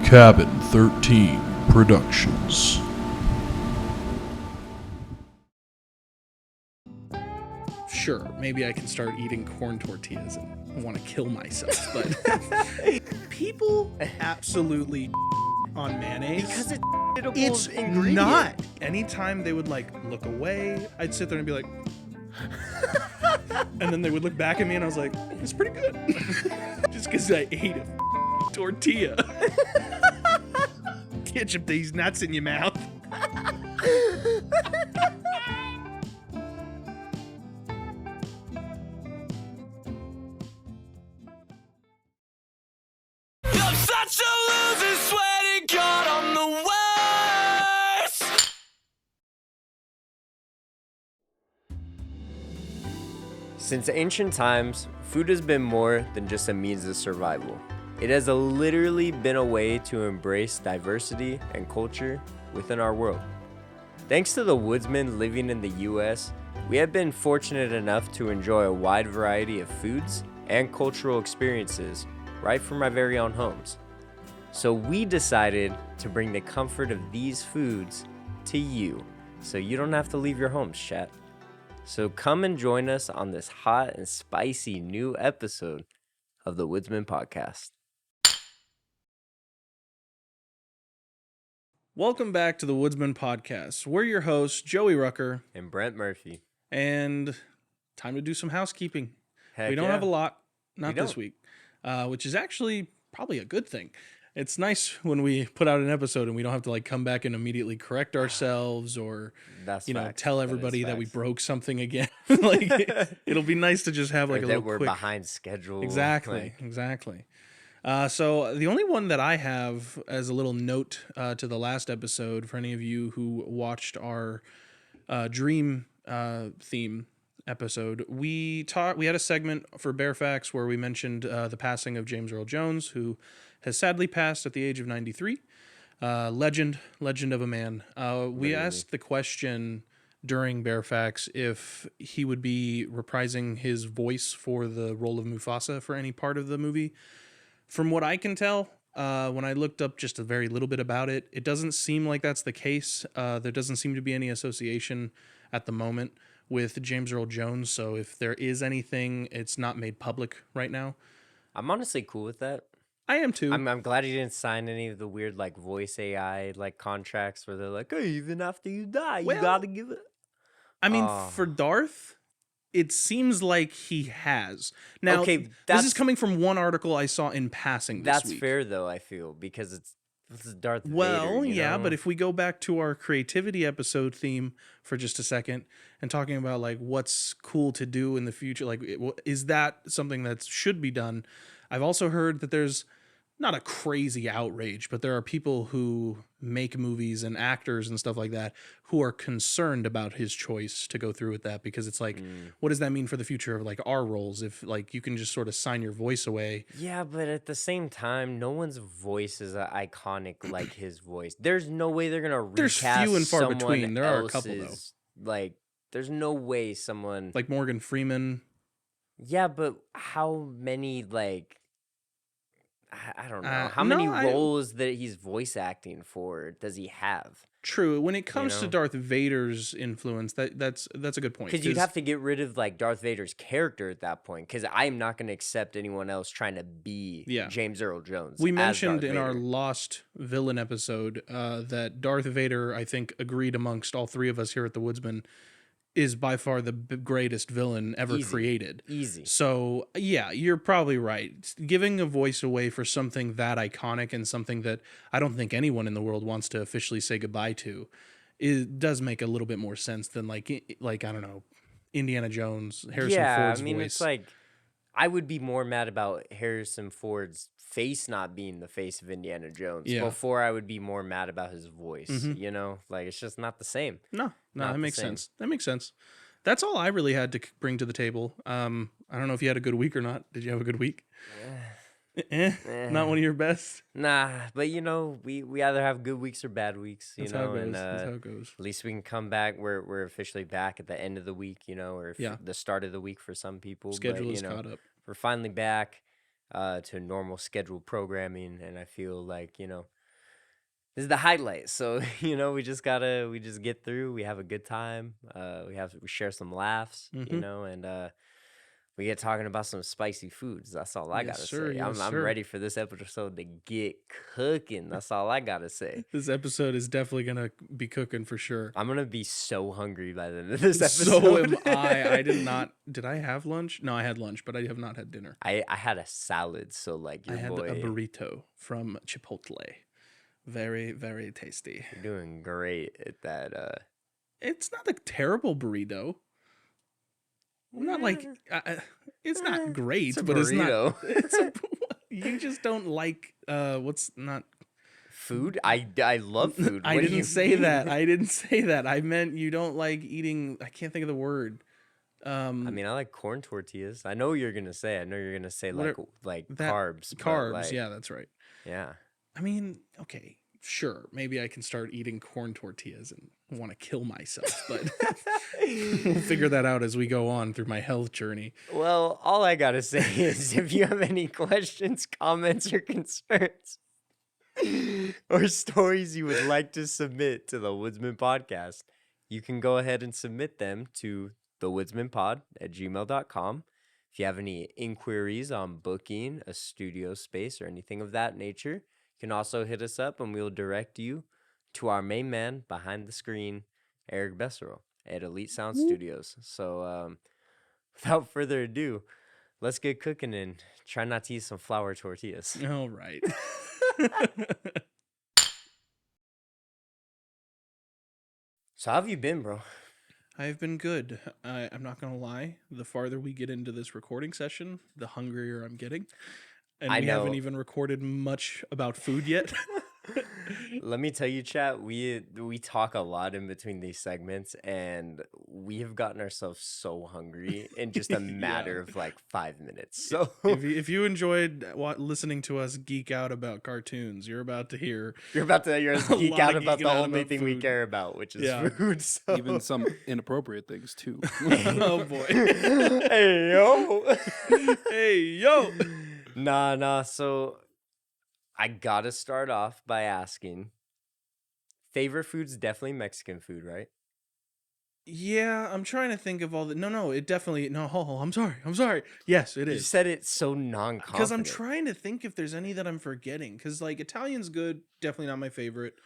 Cabin 13 Productions. Sure, maybe I can start eating corn tortillas and want to kill myself, but people absolutely on mayonnaise. Because It's ingredient. not. Anytime they would like look away, I'd sit there and be like, and then they would look back at me and I was like, it's pretty good. Just because I ate a tortilla. Ketchup these nuts in your mouth. I'm such a loser, sweating God, I'm the worst. Since ancient times, food has been more than just a means of survival. It has literally been a way to embrace diversity and culture within our world. Thanks to the Woodsmen living in the US, we have been fortunate enough to enjoy a wide variety of foods and cultural experiences right from our very own homes. So we decided to bring the comfort of these foods to you, so you don't have to leave your homes, chat. So come and join us on this hot and spicy new episode of the Woodsmen Podcast. Welcome back to the Woodsman Podcast. We're your hosts, Joey Rucker, And Brent Murphy. and time to do some housekeeping. Heck We don't yeah. have a lot, not We this don't. week, which is actually probably a good thing. It's nice when we put out an episode and we don't have to like come back and immediately correct ourselves or That's tell facts. That is everybody that we facts. broke something again. Like it'll be nice to just have like Or a that little we're quick. behind schedule. Exactly. So the only one that I have as a little note to the last episode for any of you who watched our dream theme episode, we had a segment for Bear Facts where we mentioned the passing of James Earl Jones, who has sadly passed at the age of 93. Legend of a man. We Literally. asked the question during Bear Facts if he would be reprising his voice for the role of Mufasa for any part of the movie. From what I can tell, when I looked up just a very little bit about it, it doesn't seem like that's the case. There doesn't seem to be any association at the moment with James Earl Jones. So if there is anything, it's not made public right now. I'm honestly cool with that. I am too. I'm glad he didn't sign any of the weird like voice AI like contracts where they're like, hey, even after you die, Well, you gotta give it. I mean, Oh. for Darth, it seems like he has. Now, Okay, this is that's- coming from one article I saw in passing this That's week. fair though, I feel, because this is Darth Well, Vader. yeah, but if we go back to our creativity episode theme for just a second and talking about like what's cool to do in the future, like is that something that should be done? I've also heard that there's not a crazy outrage, but there are people who make movies and actors and stuff like that who are concerned about his choice to go through with that, because it's like, what does that mean for the future of like our roles if like you can just sort of sign your voice away? Yeah, but at the same time, no one's voice is iconic like his voice. There's no way they're gonna recast There's few and far someone between. There are a couple, though. else's, like, there's no way someone. Like Morgan Freeman. Yeah, but how many like? I don't know. How many no, roles that he's voice acting for does he have? True. When it comes to know? Darth Vader's influence, that's a good point. Because you'd have to get rid of like Darth Vader's character at that point. Because I'm not going to accept anyone else trying to be James Earl Jones. We as mentioned Darth in our Vader. Lost Villain episode that Darth Vader, I think, agreed amongst all three of us here at the Woodsman, is by far the greatest villain ever created. Easy. So, yeah, you're probably right. Giving a voice away for something that iconic and something that I don't think anyone in the world wants to officially say goodbye to, it does make a little bit more sense than like I don't know, Indiana Jones, Harrison Ford's voice. It's like I would be more mad about Harrison Ford's face not being the face of Indiana Jones before I would be more mad about his voice. You know, like it's just not the same. No, Not that the makes same. sense. That makes sense. That's all I really had to bring to the table. I don't know if you had a good week or not. Did you have a good week? Not one of your best. Nah, but you know, we either have good weeks or bad weeks. You That's know, how it goes. and That's how it goes. at least we can come back. We're officially back at the end of the week. You know, or the start of the week for some people. Schedule but, is you know, caught up. We're finally back to normal scheduled programming, and I feel like, you know, This is the highlight. So, we just get through. We have a good time. We share some laughs, Mhm. and we get talking about some spicy foods. That's all I Yes, gotta sir. say. Yes, I'm sir. ready for this episode to get cooking. That's all I gotta say. This episode is definitely gonna be cooking for sure. I'm gonna be so hungry by the end of this So episode. am I. I did not. Did I have lunch? No, I had lunch, but I have not had dinner. I had a salad, so like I your had boy, a burrito from Chipotle. Very, very tasty. you're doing great at that. It's not a terrible burrito. Not like it's not great, It's a but burrito. it's not. You just don't like what's not Food? I love food. I What do didn't you say mean? that. I didn't say that. I meant you don't like eating. I can't think of the word. I mean, I like corn tortillas. I know what you're gonna say. I know you're gonna say What like that- carbs. but, carbs. like, Yeah, that's right. Yeah. I mean, okay, sure. Maybe I can start eating corn tortillas and want to kill myself, but we'll figure that out as we go on through my health journey. Well, all I gotta say is if you have any questions, comments, or concerns, or stories you would like to submit to the Woodsman Podcast, you can go ahead and submit them to thewoodsmanpod@gmail.com. If you have any inquiries on booking a studio space or anything of that nature, you can also hit us up and we'll direct you to our main man behind the screen, Eric Besserell at Elite Sound Studios. So without further ado, let's get cooking and try not to eat some flour tortillas. All right. So how have you been, bro? I've been good. I'm not gonna lie. The farther we get into this recording session, the hungrier I'm getting, and I we know. haven't even recorded much about food yet. Let me tell you, chat, we talk a lot in between these segments, and we have gotten ourselves so hungry in just a matter of like 5 minutes. So if you enjoyed listening to us geek out about cartoons, you're about to hear you're about to hear us A geek lot out of about geeking the out only about thing we food. care about, which is Yeah. food. So. Even some inappropriate things too. oh boy. Hey yo. Hey yo. Nah. So I gotta start off by asking. Favorite food's definitely Mexican food, right? Yeah, I'm trying to think of all the. No, it definitely. No, I'm sorry. Yes, it You is. said it so non-confident. Because I'm trying to think if there's any that I'm forgetting. Because like Italian's good, definitely not my favorite.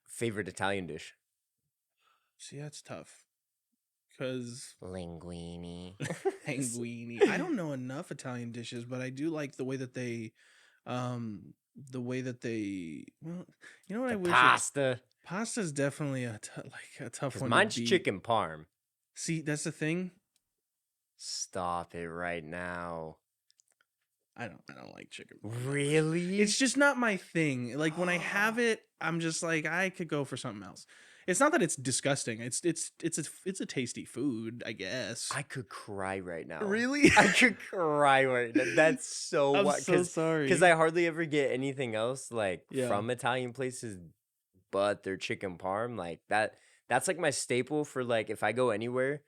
Favorite Italian dish? See, that's tough. Because Linguine. linguine. I don't know enough Italian dishes, but I do like the way that they, well, you know what I wish. Pasta. Pasta's definitely a tough Because one. mine's to beat. chicken parm. See, that's the thing. Stop it right now. I don't like chicken. Really? It's just not my thing. Like when I have it, I'm just like I could go for something else. It's not that it's disgusting. It's a tasty food, I guess. I could cry right now. Really? I could cry right now. That's so I'm wild. so sorry. Because I hardly ever get anything else like Yeah. from Italian places but their chicken parm. Like that's like my staple for like if I go anywhere,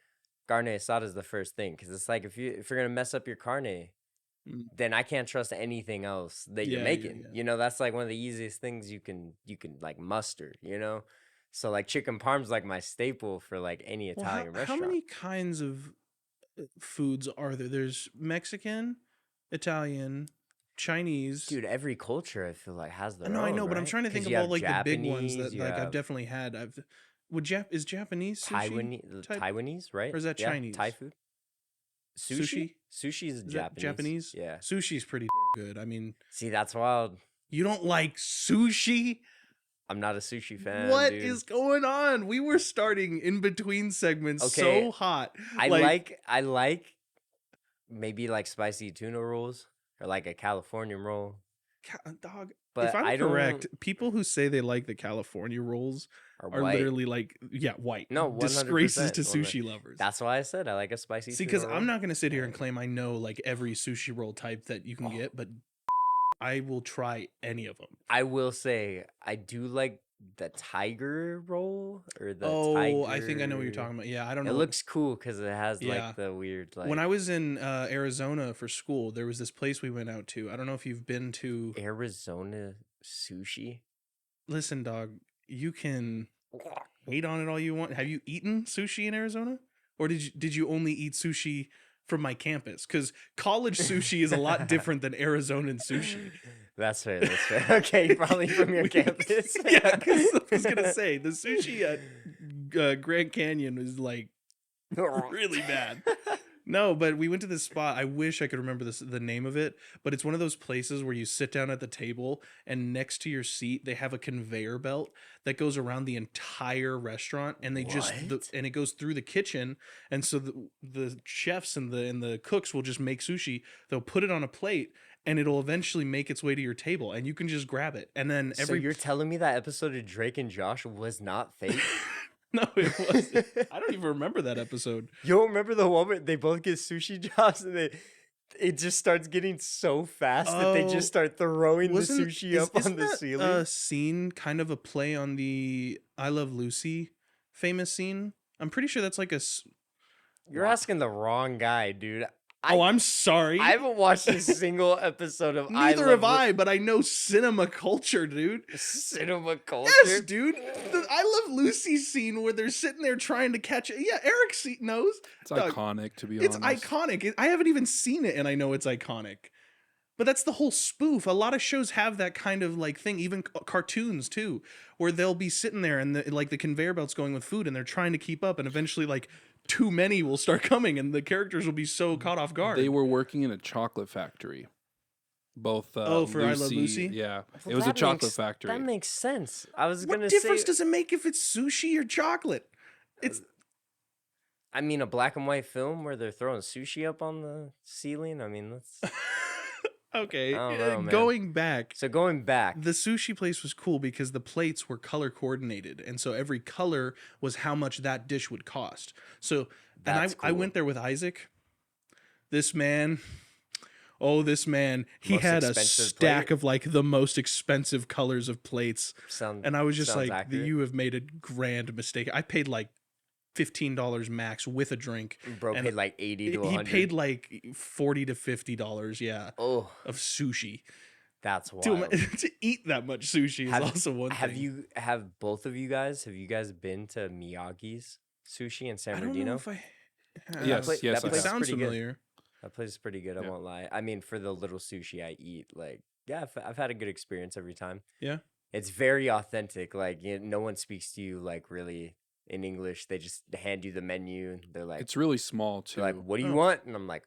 carne asada is the first thing. Because it's like if you're gonna mess up your carne, then I can't trust anything else that you're Yeah, making. yeah. That's like one of the easiest things you can like muster, So like chicken parm's like my staple for like any Well, Italian how restaurant. many kinds of foods are there? There's Mexican, Italian, Chinese. Dude, every culture I feel like has their No, I own, know, but I'm right? trying to 'Cause think of you all have like the big ones Japanese, that you like I've have definitely had. Is Japanese sushi type- Taiwanese, right? or is that Yeah, Chinese? Thai food. Sushi? Sushi is Is that Japanese. Japanese? Yeah. Sushi's pretty good. I mean, See, that's wild. you don't like sushi? I'm not a sushi fan. What dude. is going on? We were starting in between segments Okay, so hot. I like maybe like spicy tuna rolls or like a California roll. Dog. But if I'm I don't- correct, people who say they like the California rolls Or are white. literally like, white. No, disgraces 100%. to sushi lovers. That's why I said I like a spicy. See, tuna because roll. I'm not gonna sit here and claim I know like every sushi roll type that you can get, but I will try any of them. I will say I do like the tiger roll or the. I think I know what you're talking about. Yeah, I don't It know. looks cool because it has Yeah. like the weird like. When I was in Arizona for school, there was this place we went out to. I don't know if you've been to. Arizona sushi. listen, dog, you can hate on it all you want. Have you eaten sushi in Arizona? Or did you only eat sushi from my campus? Because college sushi is a lot different than Arizonan sushi. That's fair. That's fair. Okay, probably from your campus. Yeah, because I was gonna say the sushi at Grand Canyon is like really bad. No, but we went to this spot. I wish I could remember the name of it, but it's one of those places where you sit down at the table and next to your seat they have a conveyor belt that goes around the entire restaurant, and they and it goes through the kitchen, and so the chefs and the cooks will just make sushi. They'll put it on a plate, and it'll eventually make its way to your table, and you can just grab it. And then So you're telling me that episode of Drake and Josh was not fake? No, it wasn't. I don't even remember that episode. You don't remember the one where they both get sushi jobs and it just starts getting so fast that they just start throwing the sushi up on the ceiling? A scene kind of a play on the I Love Lucy famous scene? I'm pretty sure that's like You're asking the wrong guy, dude. I'm sorry. I haven't watched a single episode of Neither have I, but I know cinema culture, dude. Cinema culture? Yes, dude. The I Love Lucy scene where they're sitting there trying to catch it. Yeah, Eric knows. It's iconic, to be honest. It's iconic. I haven't even seen it, and I know it's iconic. But that's the whole spoof. A lot of shows have that kind of like thing, even cartoons too, where they'll be sitting there and the conveyor belt's going with food, and they're trying to keep up, and eventually like too many will start coming, and the characters will be so caught off guard. They were working in a chocolate factory. Both for I Love Lucy? Yeah. Well, it was a chocolate factory. That makes sense. I was What going to say... difference does it make if it's sushi or chocolate? It's I mean, a black and white film where they're throwing sushi up on the ceiling? I mean, that's... okay. I don't know, man. Going back. So going back... The sushi place was cool because the plates were color coordinated, and so every color was how much that dish would cost. So, That's I cool. went there with Isaac. This man, he Most had a expensive stack plate? of like the most expensive colors of plates, Sound, and I was just sounds like, accurate. "You have made a grand mistake." I paid like $15 max with a drink. Bro and paid like 80 to He 100. paid like $40 to $50, yeah, Oh, of sushi. that's To, wild. to eat that much sushi is also one thing. Have both of you guys been to Miyagi's Sushi in San I don't know Bernardino? if I. Yes, pla- yes, that I It place is have. sounds pretty good. familiar. That place is pretty good, I Yeah. won't lie. I mean, for the little sushi I eat, like, yeah, I've had a good experience every time. Yeah. It's very authentic. Like, no one speaks to you, like, really in English. They just hand you the menu. And they're like, It's really small, too. they're like, what do you Oh. want? And I'm like,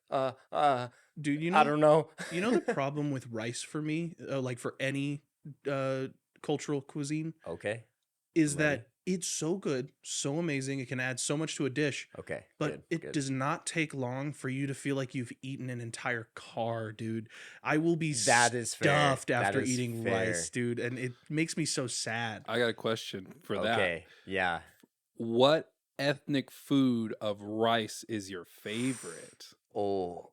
Dude, I don't know. You know the problem with rice for me, like for any cultural cuisine, Okay. is Ready? that it's so good, so amazing. It can add so much to a dish, Okay. but good, it good. does not take long for you to feel like you've eaten an entire car, dude. I will be That is fair. stuffed That after is eating fair. rice, dude, and it makes me so sad. I got a question for that. Okay. Yeah. What ethnic food of rice is your favorite? Oh,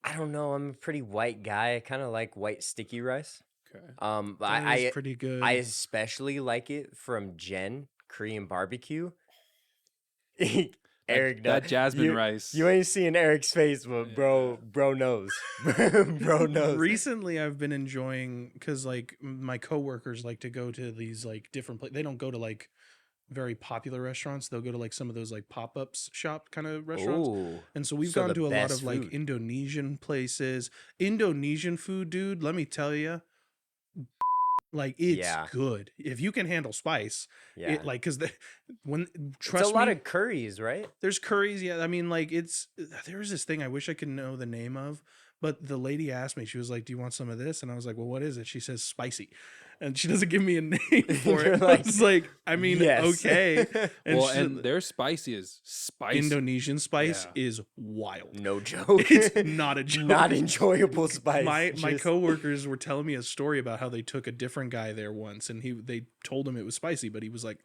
I don't know. I'm a pretty white guy. I kind of like white sticky rice. Okay. But That is pretty good. I especially like it from Jen Korean barbecue. Eric, That jasmine you, rice. You ain't seeing Eric's face, but bro knows. Bro knows. Recently, I've been enjoying because like my coworkers like to go to these like different places. They don't go to like very popular restaurants. They'll go to like some of those like pop-ups shop kind of restaurants. Ooh. And so we've So gone the to a lot best of like food. Indonesian places. Indonesian food, dude, let me tell you, like it's Yeah. good. If you can handle spice, Yeah. it like because when It's trust a lot me, of curries, right? there's curries. Yeah, I mean, like there's this thing I wish I could know the name of, but the lady asked me. She was like, "Do you want some of this?" And I was like, "Well, what is it?" She says, "Spicy," and she doesn't give me a name for You're it. I like, was like, "I mean, yes. okay." And well, she- and their spicy is spicy. Indonesian spice Yeah. is wild. No joke. It's not a joke. Not enjoyable spice. My Just- coworkers were telling me a story about how they took a different guy there once, and they told him it was spicy, but he was like,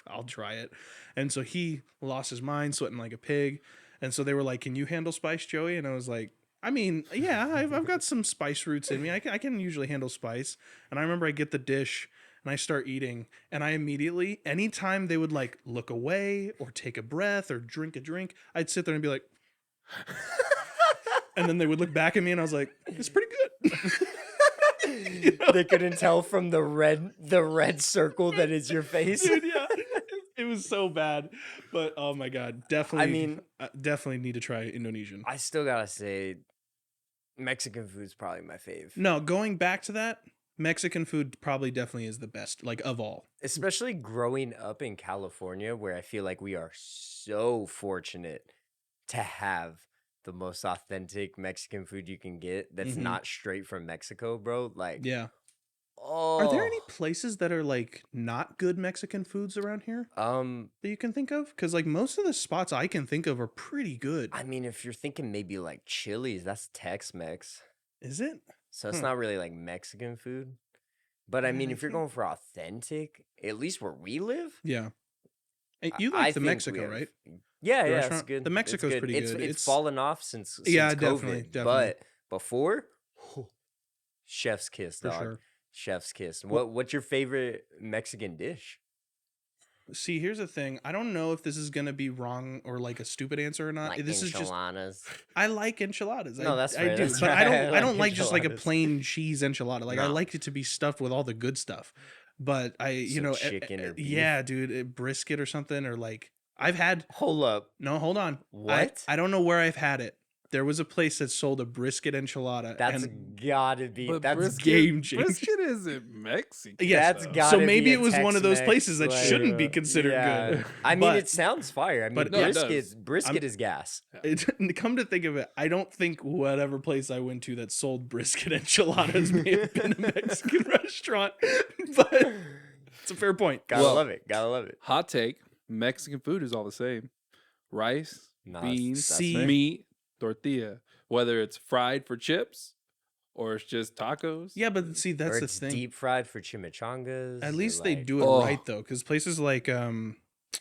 I'll try it. And so he lost his mind, sweating like a pig. And so they were like, "Can you handle spice, Joey?" And I was like, "I mean, yeah, I've got some spice roots in me. I can usually handle spice." And I remember I get the dish and I start eating, and I immediately, anytime they would like look away or take a breath or drink a drink, I'd sit there and be like, and then they would look back at me, and I was like, "It's pretty good." They couldn't tell from the red circle that is your face. Dude, yeah. It was so bad. But oh my god, definitely. I mean, definitely need to try Indonesian. I still gotta say, Mexican food's probably my fave. No, going back to that, Mexican food probably definitely is the best, like of all. Especially growing up in California, where I feel like we are so fortunate to have the most authentic Mexican food you can get that's Mhm. not straight from Mexico, bro. Like, Yeah. oh, Are there any places that are like not good Mexican foods around here that you can think of? Because like most of the spots I can think of are pretty good. I mean, if you're thinking maybe like Chili's, that's Tex-Mex. Is it? So it's Hmm. not really like Mexican food. But I mean, I if you're can't- going for authentic, at least where we live, Yeah. And you I like the think we Mexico, have- right? Yeah, The yeah, it's restaurant? good. The It's Mexico's pretty good. It's It's- fallen off since Yeah, COVID, definitely. but before, chef's kiss, For dog. sure. Chef's kiss. Well- What's your favorite Mexican dish? See, here's the thing. I don't know if this is gonna be wrong or like a stupid answer or not. Like This is just enchiladas. I like enchiladas. No, I, that's I fair, do, that's but fair. I don't. I I don't like like just like a enchiladas. plain cheese enchilada. Like I No. like it to be stuffed with all the good stuff. But Some chicken or beef? yeah, dude, brisket or something, or like I've had. Hold up. No, hold on. What? I don't know where I've had it. There was a place that sold a brisket enchilada. That's and gotta be. But That's game changer. Brisket isn't Mexican. Yes, That's though. gotta so maybe be a it was one of those Tex-Mex, places that like, shouldn't be considered yeah. good. I mean, But- it sounds fire. I mean, but no, it does. brisket is gas. Come to think of it, I don't think whatever place I went to that sold brisket enchiladas may have been a Mexican restaurant, but it's a fair point. Gotta Well- love it. Gotta love it. Hot take: Mexican food is all the same. Rice, No, that's- beans, that's See? fair. meat, tortilla. Whether it's fried for chips or it's just tacos. Yeah, but see, that's or the it's thing. deep fried for chimichangas. At or, least they like- do it Oh. right though, because places like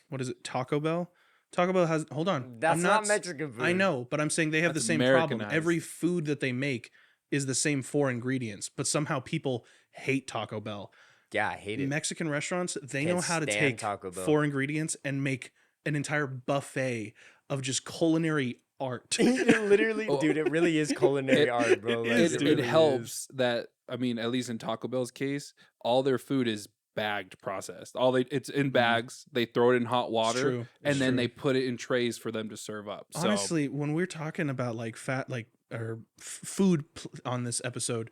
what is it, Taco Bell? Taco Bell has. Hold on, That's I'm not s- Mexican food. I know, but I'm saying they have the That's same problem. Americanized. Every food that they make is the same 4 ingredients, but somehow people hate Taco Bell. Yeah, I hate it. Mexican restaurants, they Can't know how to stand take Taco Bell. 4 ingredients and make an entire buffet of just culinary art. It literally, Oh. dude, it really is culinary It- art, bro. it Like, is, It, dude. really it helps that, I mean, at least in Taco Bell's case, all their food is bagged processed. It's in bags. They throw it in hot water, true. It's and then true. they put it in trays for them to serve up. So Honestly, when we're talking about like fat, like or food on this episode,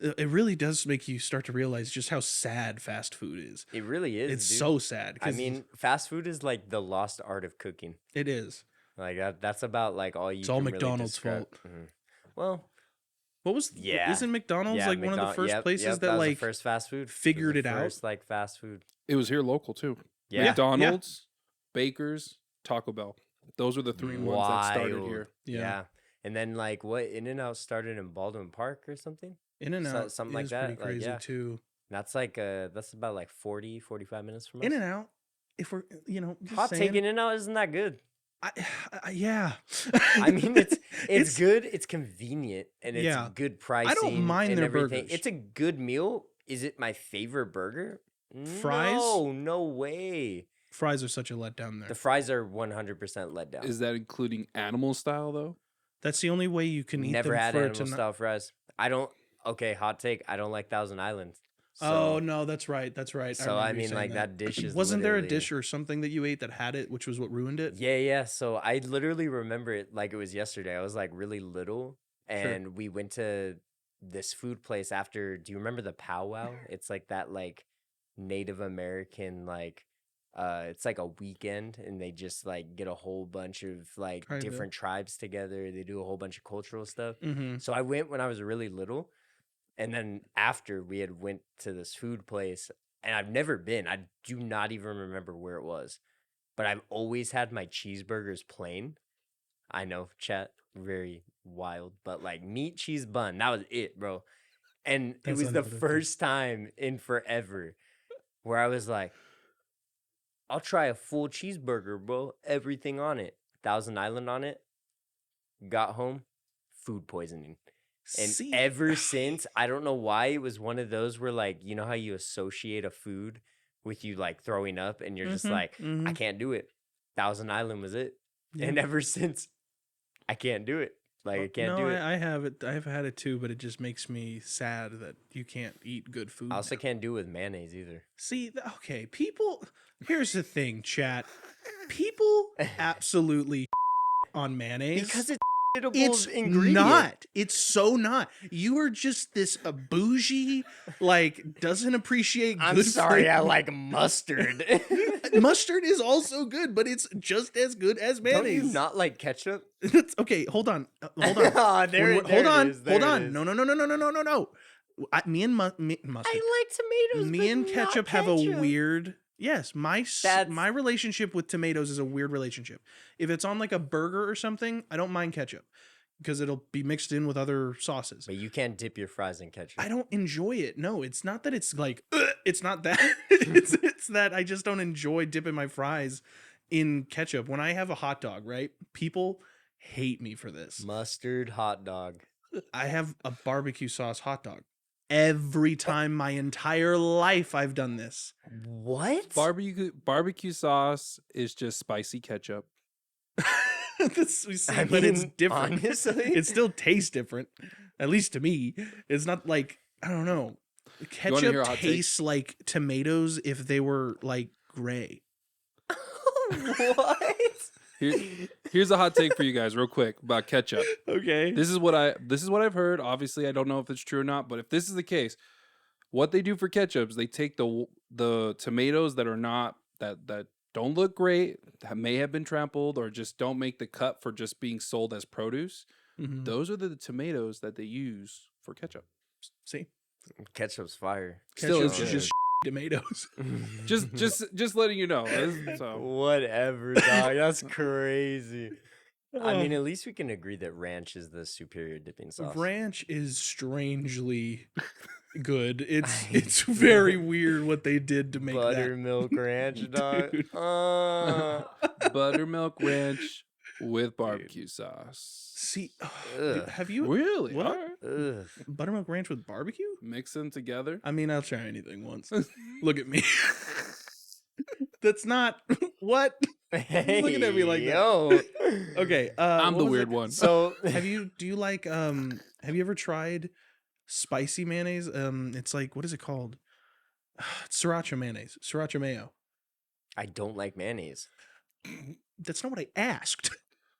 it really does make you start to realize just how sad fast food is. It really is. It's dude. so sad. I 'cause mean, fast food is like the lost art of cooking. it is. Like that's about like all you. It's all can McDonald's really describe. fault. Mhm. Well, What was? Yeah. Isn't McDonald's yeah, like one of the first places yep, that was the like first fast food figured was it the out? First like fast food. it was here local too. Yeah. McDonald's, Baker's, Taco Bell. Those were the three ones that started Wild. here. Yeah. And then like what In-N-Out started in Baldwin Park or something. In and Out, something like is that, pretty like, crazy yeah. too. That's like that's about like 45 minutes from us. In and Out. If we're just Hot saying, take In-N-Out isn't that good. yeah. I mean, it's good. It's convenient and it's Yeah. good pricing. mind and their everything. burgers. It's a good meal. Is it my favorite burger? Fries? No way. Fries are such a letdown there. The fries are 100% let down. Is that including animal style though? That's the only way you can eat Never them had for it animal to not. style fries. I don't. Okay, hot take. I don't like Thousand Island. Oh So- no, that's right. That's right. So remember I you mean, saying like that dish is. Wasn't there a literally- dish or something that you ate that had it, which was what ruined it? Yeah. So I literally remember it like it was yesterday. I was like really little, and we went to this food place after. Do you remember the powwow? It's like that like Native American like. It's like a weekend, and they just like get a whole bunch of like Kinda. different tribes together. They do a whole bunch of cultural stuff. Mm-hmm. So I went when I was really little, and then after we had went to this food place, and I've never been. I do not even remember where it was, but I've always had my cheeseburgers plain. I know, chat, very wild, but like meat, cheese, bun. That was it, bro. And That's it was the another thing. first time in forever where I was like, I'll try a full cheeseburger, bro. Everything on it. Thousand Island on it. Got home, food poisoning. And ever since, I don't know why, it was one of those where, like, you know how you associate a food with you, like, throwing up, and you're just like, I can't do it. Thousand Island was it. Yeah. And ever since, I can't do it. Like I can't no, do it. I have it. I've had it too, but it just makes me sad that you can't eat good food. I also now. can't do it with mayonnaise either. See, okay, people. Here's the thing, chat. People absolutely on mayonnaise Because it's it's ingredient. not. It's so not. You are just this bougie, like doesn't appreciate. I'm good sorry, I flavor. like mustard. Mustard is also good, but it's just as good as Don't mayonnaise. you not like ketchup? Okay, hold on. Hold on. Ah, there When it- we're- there hold it on. is, there Hold it on. is. No, no, no, no, no, no, no, no, no. Me and mustard. I like tomatoes. Me but and not ketchup have a ketchup. weird. Yes, That's- my relationship with tomatoes is a weird relationship. If it's on like a burger or something, I don't mind ketchup because it'll be mixed in with other sauces. But you can't dip your fries in ketchup. I don't enjoy it. No, it's not that it's like it's not that. it's that I just don't enjoy dipping my fries in ketchup. When I have a hot dog, right? People hate me for this. Mustard hot dog. I have a barbecue sauce hot dog. Every time my entire life I've done this. What? Barbecue sauce is just spicy ketchup. This, we see, I but it's mean, different. honestly? It still tastes different. At least to me. It's not like, I don't know. hear Ketchup a hot take? tastes like tomatoes if they were like gray. What? Here's a hot take for you guys, real quick, about ketchup. Okay. This is what I've heard. Obviously, I don't know if it's true or not, but if this is the case, what they do for ketchups, they take the tomatoes that are not that don't look great, that may have been trampled, or just don't make the cut for just being sold as produce. Mhm. Those are the tomatoes that they use for ketchup. See? Ketchup's fire. Still Ketchup's is just tomatoes. Just letting you know. So Whatever, dog. That's crazy. I mean, at least we can agree that ranch is the superior dipping sauce. Ranch is strangely good. It's very weird what they did to make Buttermilk ranch, dog. Dude. buttermilk ranch with barbecue sauce. See, Ugh. have you Really? What? All right. Ugh. buttermilk ranch with barbecue? Mix them together. I mean, I'll try anything once. Look at me. That's not what. Looking at me like that. yo. Okay, I'm what the was weird it? one. So Do you like have you ever tried spicy mayonnaise? It's like, what is it called? It's sriracha mayonnaise, sriracha mayo. I don't like mayonnaise. That's not what I asked.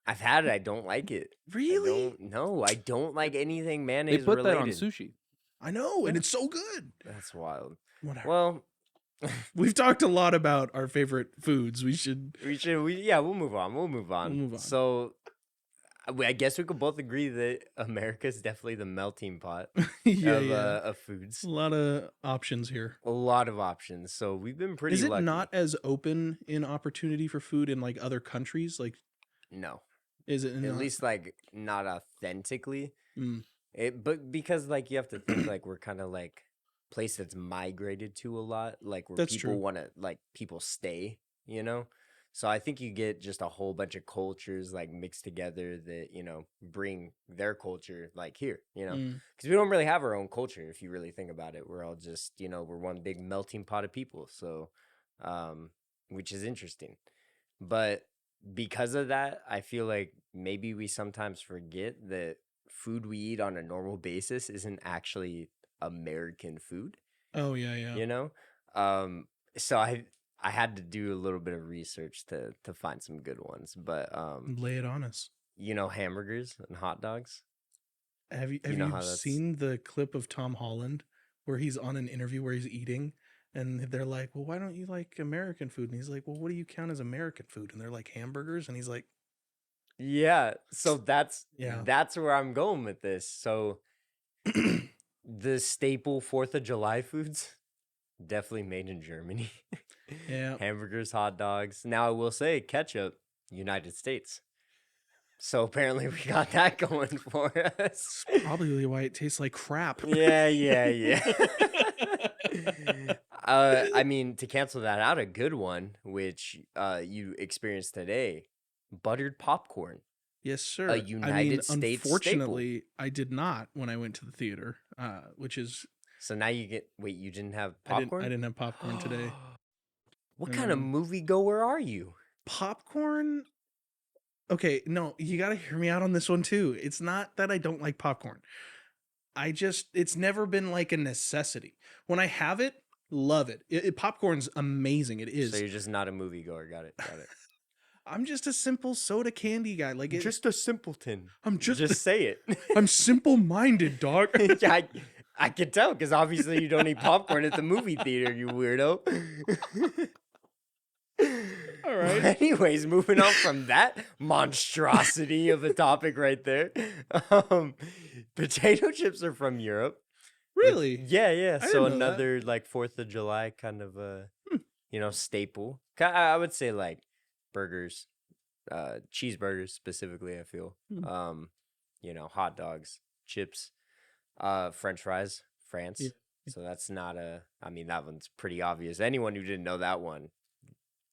I've had it. I don't like it. Really? I don't like anything They mayonnaise put related. that on sushi. I know, and it's so good. That's wild. Whatever. Well, We've talked a lot about our favorite foods. We should. we'll move on. We'll move on. So, I guess we could both agree that America is definitely the melting pot of foods. A lot of options here. A lot of options. So we've been pretty Is it lucky. not as open in opportunity for food in like other countries? Like, No. is it At not? least like not authentically. Mm. But because like you have to think like we're kind of like place that's migrated to a lot, like where That's people true. want to like people stay, you know? So I think you get just a whole bunch of cultures like mixed together that, bring their culture like here, Mm. because we don't really have our own culture. If you really think about it, we're all just, we're one big melting pot of people. So, which is interesting, but because of that, I feel like maybe we sometimes forget that food we eat on a normal basis isn't actually American food, Oh yeah, yeah. you know? So I had to do a little bit of research to find some good ones, but Lay it on us. hamburgers and hot dogs. Have you know how that's- seen the clip of Tom Holland where he's on an interview where he's eating and they're like, "Well, why don't you like American food?" And he's like, "Well, what do you count as American food?" And they're like, "Hamburgers." And he's like, Yeah, so that's Yeah. that's where I'm going with this. So the staple 4th of July foods definitely made in Germany. "Yeah, Hamburgers, hot dogs. Now I will say ketchup, United States. So apparently we got that going for us. probably why it tastes like crap." Yeah. I mean, to cancel that out, a good one, which you experienced today, buttered popcorn. Yes, sir. A United States staple. Unfortunately, I did not when I went to the theater, which is So now you get, wait, you didn't have I popcorn? didn't have popcorn today. What kind of movie goer are you? Popcorn Okay, no, you got to hear me out on this one too. It's not that I don't like popcorn. It's never been like a necessity. When I have it, love it. Popcorn's amazing. It So is. you're just not a moviegoer. Got it. Got it. I'm just a simple soda candy guy. Like Just a simpleton. I'm Just say it. I'm simple-minded, dog. Yeah, I can tell because obviously you don't eat popcorn at the movie theater, you weirdo. All right. Well, anyways, moving on from that monstrosity of a topic right there. Potato chips are from Europe. Really? Yeah, yeah. I So didn't know that. another like 4th of July kind of staple. I would say like burgers, cheeseburgers specifically, I feel. Hmm. Hot dogs, chips, French fries, France. Yeah. So that's not that one's pretty obvious. Anyone who didn't know that one,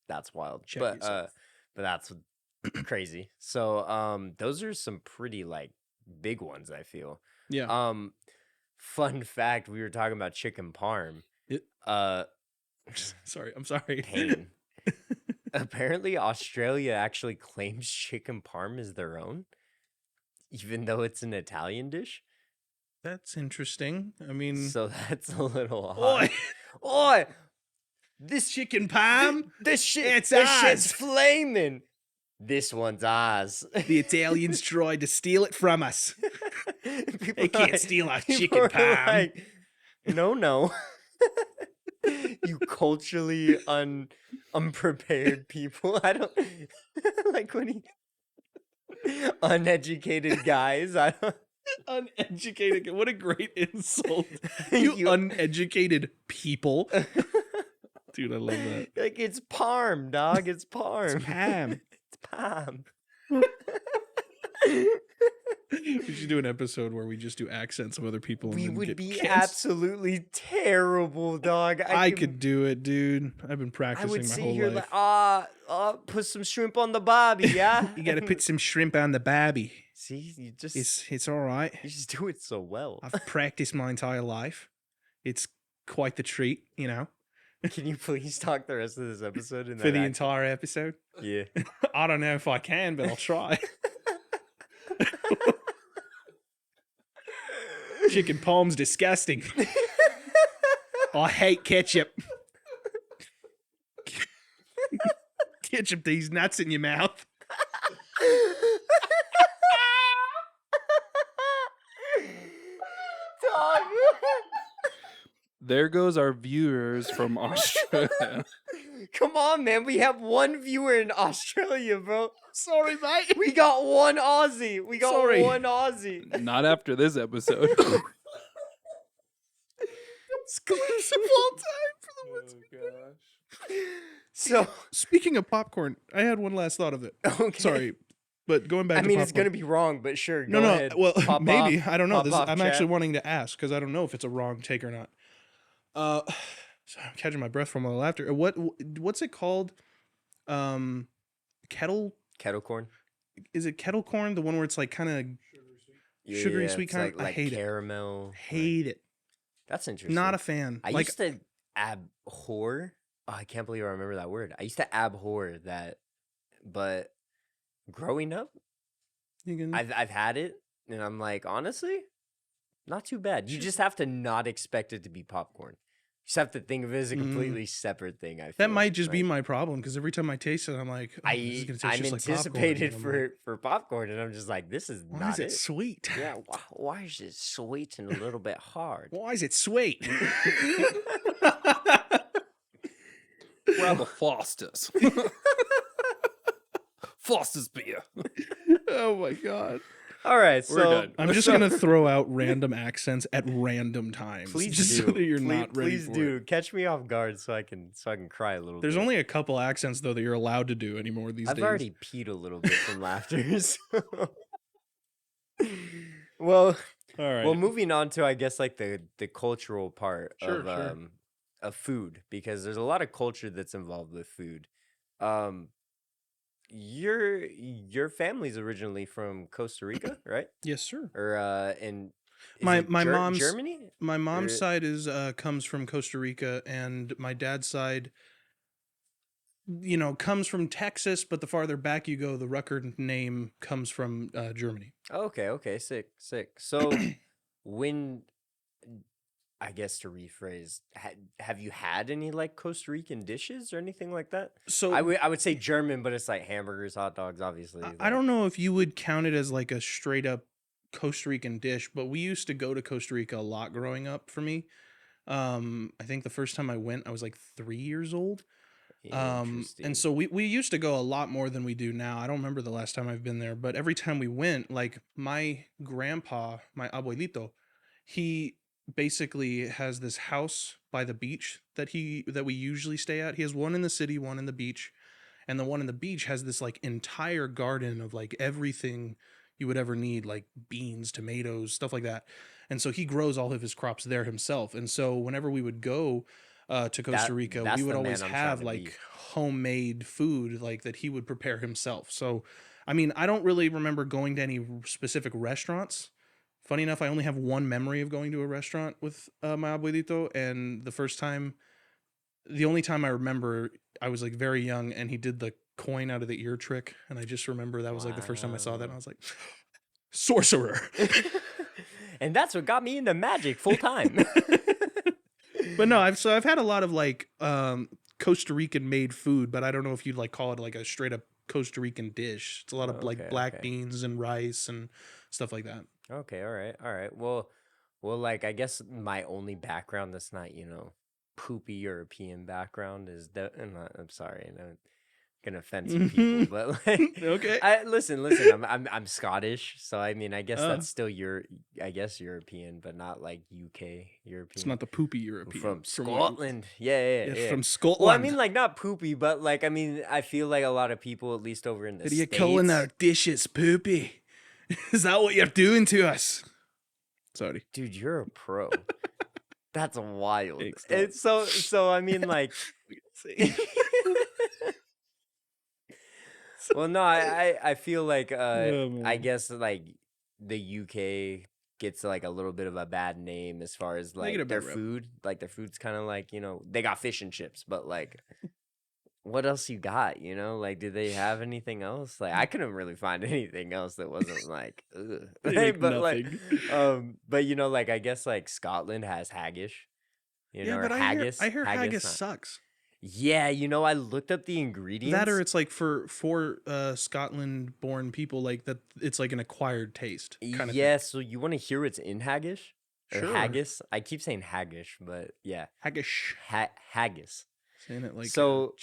that's wild. Check but yourself. but that's crazy. So those are some pretty like big ones, I feel. Yeah. Fun fact, we were talking about chicken parm. It- Uh Sorry, I'm sorry. pain. Apparently Australia actually claims chicken parm as their own, even though it's an Italian dish. That's interesting. I mean, So that's a little oi, odd. Oi! This chicken palm. this shit It's this ours. shit's flaming. This one's ours. The Italians tried to steal it from us. People They are can't like- steal our people chicken are palm. like, no. You culturally unprepared people. I don't like when he uneducated guys. I don't Uneducated. What a great insult. You You- uneducated people. Dude, I love that. like it's parm, dog. It's parm. Pam. It's parm. We should do an episode where we just do accents of other people. And We then would get be canceled. absolutely terrible, dog. I could do it, dude. I've been I practicing would my sit whole here life. like, put some shrimp on the barbie, yeah. You got to put some shrimp on the barbie. See, you just It's all right. you just do it so well. I've practiced my entire life. It's quite the treat, you know, Can you please talk the rest of this episode in for that the accent? entire episode. Yeah. I don't know if I can, but I'll try. Chicken palm's disgusting. I hate ketchup. Ketchup these nuts in your mouth. Dog. There goes our viewers from Australia. Come on, man. We have one viewer in Australia, bro. Sorry, mate. We got one Aussie. We got Sorry. one Aussie. Not after this episode. Exclusive all time for the Woodsmen. So, Speaking of popcorn, I had one last thought of it. okay. Sorry, but going back I to mean, popcorn. it's gonna be wrong, but sure. No, go no. ahead. Well, Pop maybe off. I don't know. Pop This off, I'm chat. actually wanting to ask because I don't know if it's a wrong take or not. Sorry, I'm catching my breath from all the laughter. What's it called? Kettle? Kettle corn. Is it kettle corn? The one where it's like kind of sugary sweet it's kind? I like hate it. caramel. like- hate it. That's interesting. Not a fan. I like used to abhor. Oh, I can't believe I remember that word. I used to abhor that, but growing up, you can, I've had it, and I'm like, honestly, not too bad. You just have to not expect it to be popcorn. You just have to think of it as a completely separate thing. I feel that might just be like, my problem because every time I taste it, I'm like, oh, this is gonna taste I'm just like popcorn. anticipated And I'm like, for popcorn, and I'm just like, this is why not is it sweet? Yeah, why is it sweet and a little bit hard? Why is it sweet? Grab a Foster's. Foster's beer. Oh my god. All right, We're so done. I'm just gonna throw out random accents at random times. Please just do. so that you're please, not ready please for do. it. Catch me off guard so I can cry a little There's bit. only a couple accents though that you're allowed to do anymore these I've days. already peed a little bit from laughter. So. Well, All right. well, moving on to I guess like the cultural part Sure, sure. of food, because there's a lot of culture that's involved with food. Your family's originally from Costa Rica, right? Yes, sir. Or and is My it mom's Germany? My mom's Or- side is comes from Costa Rica, and my dad's side comes from Texas, but the farther back you go, the record name comes from Germany. Okay, sick. So when I guess to rephrase, have you had any like Costa Rican dishes or anything like that? So I would say German, but it's like hamburgers, hot dogs, obviously. I don't know if you would count it as like a straight up Costa Rican dish, but we used to go to Costa Rica a lot growing up for me. I think the first time I went, I was like 3 years old. Interesting. And so we used to go a lot more than we do now. I don't remember the last time I've been there, but every time we went, like my grandpa, my abuelito, he basically has this house by the beach that we usually stay at. He has one in the city, one in the beach, and the one in the beach has this like entire garden of like everything you would ever need, like beans, tomatoes, stuff like that. And so he grows all of his crops there himself. And so whenever we would go to Costa Rica, that's we would the man always I'm have trying to be. like homemade food like that he would prepare himself. So I mean, I don't really remember going to any specific restaurants. Funny enough, I only have one memory of going to a restaurant with my abuelito, and the only time I remember, I was like very young, and he did the coin out of the ear trick, and I just remember that was like the first time I saw that, and I was like, sorcerer. And that's what got me into magic full time. But no, I've had a lot of like Costa Rican made food, but I don't know if you'd like call it like a straight up Costa Rican dish. It's a lot of like black beans and rice and stuff like that. Okay, all right. Well, like I guess my only background that's not poopy European background is that. I'm sorry, I'm gonna offend some people, but like, Okay. Listen. I'm Scottish, so I mean, I guess that's still European, but not like UK European. It's not the poopy European. From Scotland. Yeah. From Scotland. Well, I mean, like not poopy, but like I mean, I feel like a lot of people, at least over in the Are you States, calling our dishes poopy? Is that what you're doing to us? Sorry. Dude, you're a pro. That's wild. Thanks, It's so I mean like well no, I feel like I guess like the UK gets like a little bit of a bad name as far as like their food. Like their food's kind of like, they got fish and chips, but like what else you got, Like, do they have anything else? Like, I couldn't really find anything else that wasn't like, ugh. But nothing. like, but like, I guess like Scotland has haggis, or but haggis. I hear haggis sucks. Yeah, I looked up the ingredients. That or it's like for Scotland-born people, like that, it's like an acquired taste. Kind of thing. So you want to hear what's in haggis? Or sure. Haggis? I keep saying haggis, but yeah. Haggis. Haggis. Saying it like so.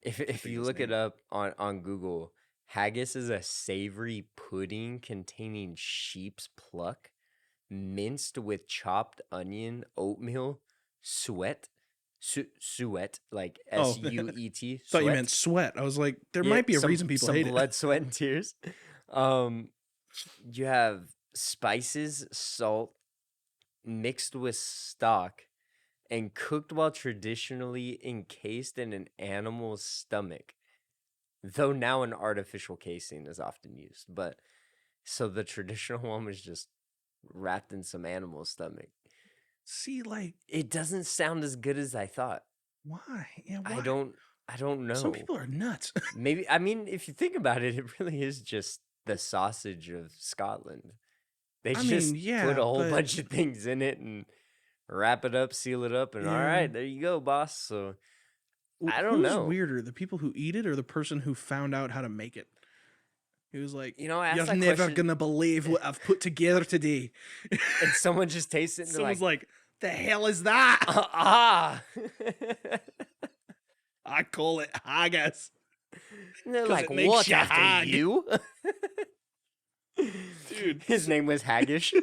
If you look it up on Google, haggis is a savory pudding containing sheep's pluck, minced with chopped onion, oatmeal, suet, like S-U-E-T. Thought you meant sweat. I was like, there might be a reason people hate it. Some blood, sweat, and tears. You have spices, salt, mixed with stock, and cooked while traditionally encased in an animal's stomach, though now an artificial casing is often used. But so the traditional one was just wrapped in some animal's stomach. See, like, it doesn't sound as good as I thought. Why? Yeah, why? I don't know. Some people are nuts. Maybe, I mean, if you think about it, it really is just the sausage of Scotland. They just put a whole bunch of things in it and wrap it up, seal it up, and all right, there you go, boss. So I don't know. Who's weirder, the people who eat it or the person who found out how to make it? He was like, I you're never gonna believe what I've put together today. And someone just tastes it and someone's like, the hell is that? I call it haggis. And they're like, what after you? Dude. His name was Haggish.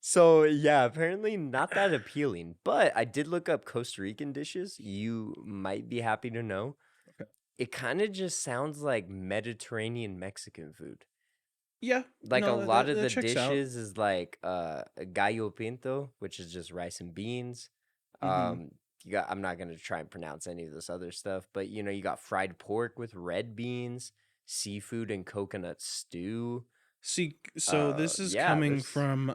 So yeah, apparently not that appealing. But I did look up Costa Rican dishes. You might be happy to know. Okay. It kind of just sounds like Mediterranean Mexican food. Yeah. Like a lot of the dishes is like gallo pinto, which is just rice and beans. I'm not gonna try and pronounce any of this other stuff, but you got fried pork with red beans, seafood and coconut stew. See, so this is coming from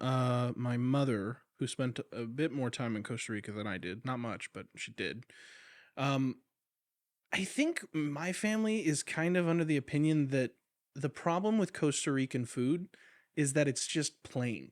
my mother, who spent a bit more time in Costa Rica than I did. Not much, but she did. Um, I think my family is kind of under the opinion that the problem with Costa Rican food is that it's just plain.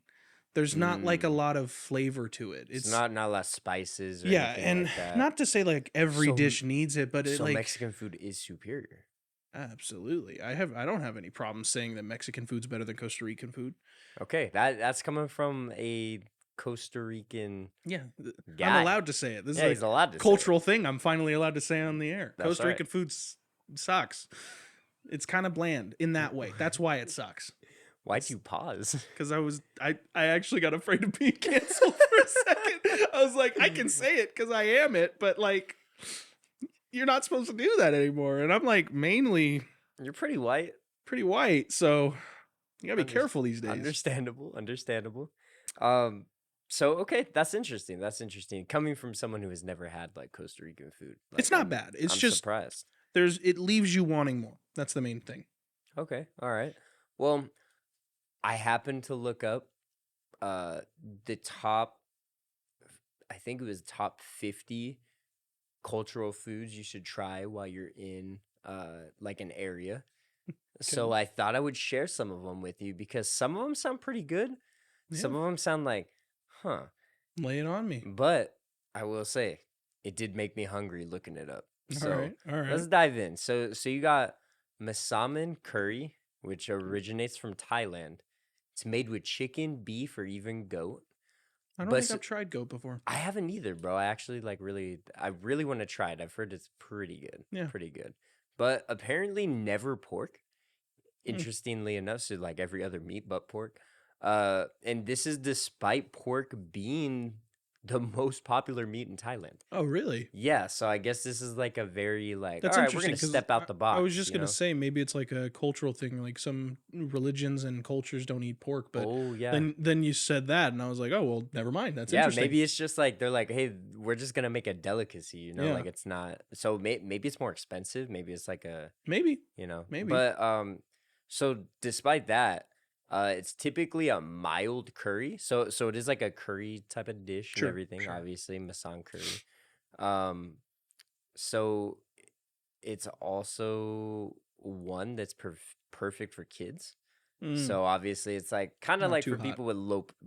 There's not like a Mm. lot of flavor to it. It's It's not a lot of spices or yeah, anything and like that. not to say like every So dish needs it, but it so like Mexican food is superior. absolutely. I don't have any problem saying that Mexican food's better than Costa Rican food. Okay, that's coming from a Costa Rican Yeah, I'm guy. allowed to say it. This Yeah, is he's a allowed to say it. cultural thing I'm finally allowed to say on the air. That's Costa right. Rican food sucks. It's kind of bland in that way. That's why it sucks. Why'd you pause? Because I actually got afraid of being canceled for a second. I was like, I can say it because I am it, but like, you're not supposed to do that anymore. And I'm like mainly You're pretty white. pretty white, so you gotta be Unders- careful these days. Understandable. So okay, that's interesting. That's interesting. Coming from someone who has never had like Costa Rican food. It's Like, not bad. It's I'm just surprised. it leaves you wanting more. That's the main thing. Okay, all right. Well, I happened to look up the top, I think it was top 50 cultural foods you should try while you're in like an area. So I thought I would share some of them with you because some of them sound pretty good. Some Yeah. of them sound like, huh. Lay it on me. But I will say, it did make me hungry looking it up. So all right. let's dive in. So you got masaman curry, which originates from Thailand. It's made with chicken, beef, or even goat. I don't but think I've tried goat before. I haven't either, bro. I actually I really want to try it. I've heard it's pretty good. Yeah. Pretty good. But apparently never pork. Hmm. Interestingly enough, so like every other meat but pork. And this is despite pork being the most popular meat in Thailand. Oh, really? Yeah, so I guess this is like a very like, That's all right, we're interesting. gonna 'Cause step out the box. I was just you gonna know? say maybe it's like a cultural thing. Like some religions and cultures don't eat pork, but Oh yeah. then you said that, and I was like, oh well, never mind. That's Yeah, interesting. maybe it's just like they're like, hey, we're just gonna make a delicacy, you know, Yeah. like it's not. So maybe it's more expensive. Maybe it's like a, Maybe. you know, Maybe. But so despite that, it's typically a mild curry. So it is like a curry type of dish Sure, and everything. sure. Obviously, masan curry. So it's also one that's perfect for kids. Mm, So obviously, it's like kind of Not like too for hot. people with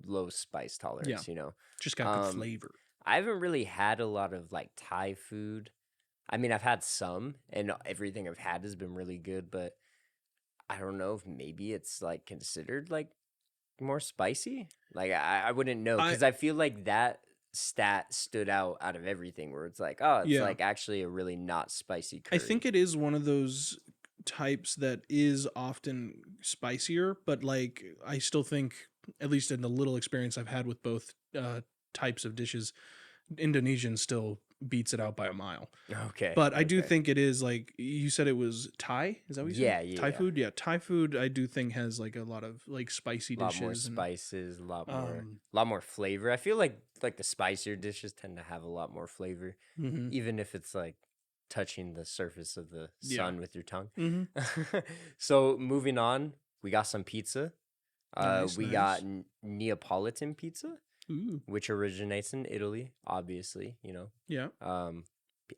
low spice tolerance. You know. just got good um, flavor. I haven't really had a lot of like Thai food. I mean, I've had some, and everything I've had has been really good, but I don't know if maybe it's like considered like more spicy. Like I wouldn't know because I feel like that stat stood out of everything where it's like, oh, it's Yeah. like actually a really not spicy curry. I think it is one of those types that is often spicier, but like I still think, at least in the little experience I've had with both types of dishes, Indonesian still beats it out by a mile. Okay. But I do okay. think it is like you said it was Thai. Is that what you Yeah, said? yeah, Thai yeah. food. Yeah, Thai food. I do think has like a lot of like spicy A lot dishes. more and, spices, a lot more flavor. I feel like the spicier dishes tend to have a lot more flavor, mhm. even if it's like touching the surface of the Yeah. sun with your tongue. Mhm. So moving on, we got some pizza. Nice, We nice. got Neapolitan pizza, Ooh, which originates in Italy, obviously, you know. yeah.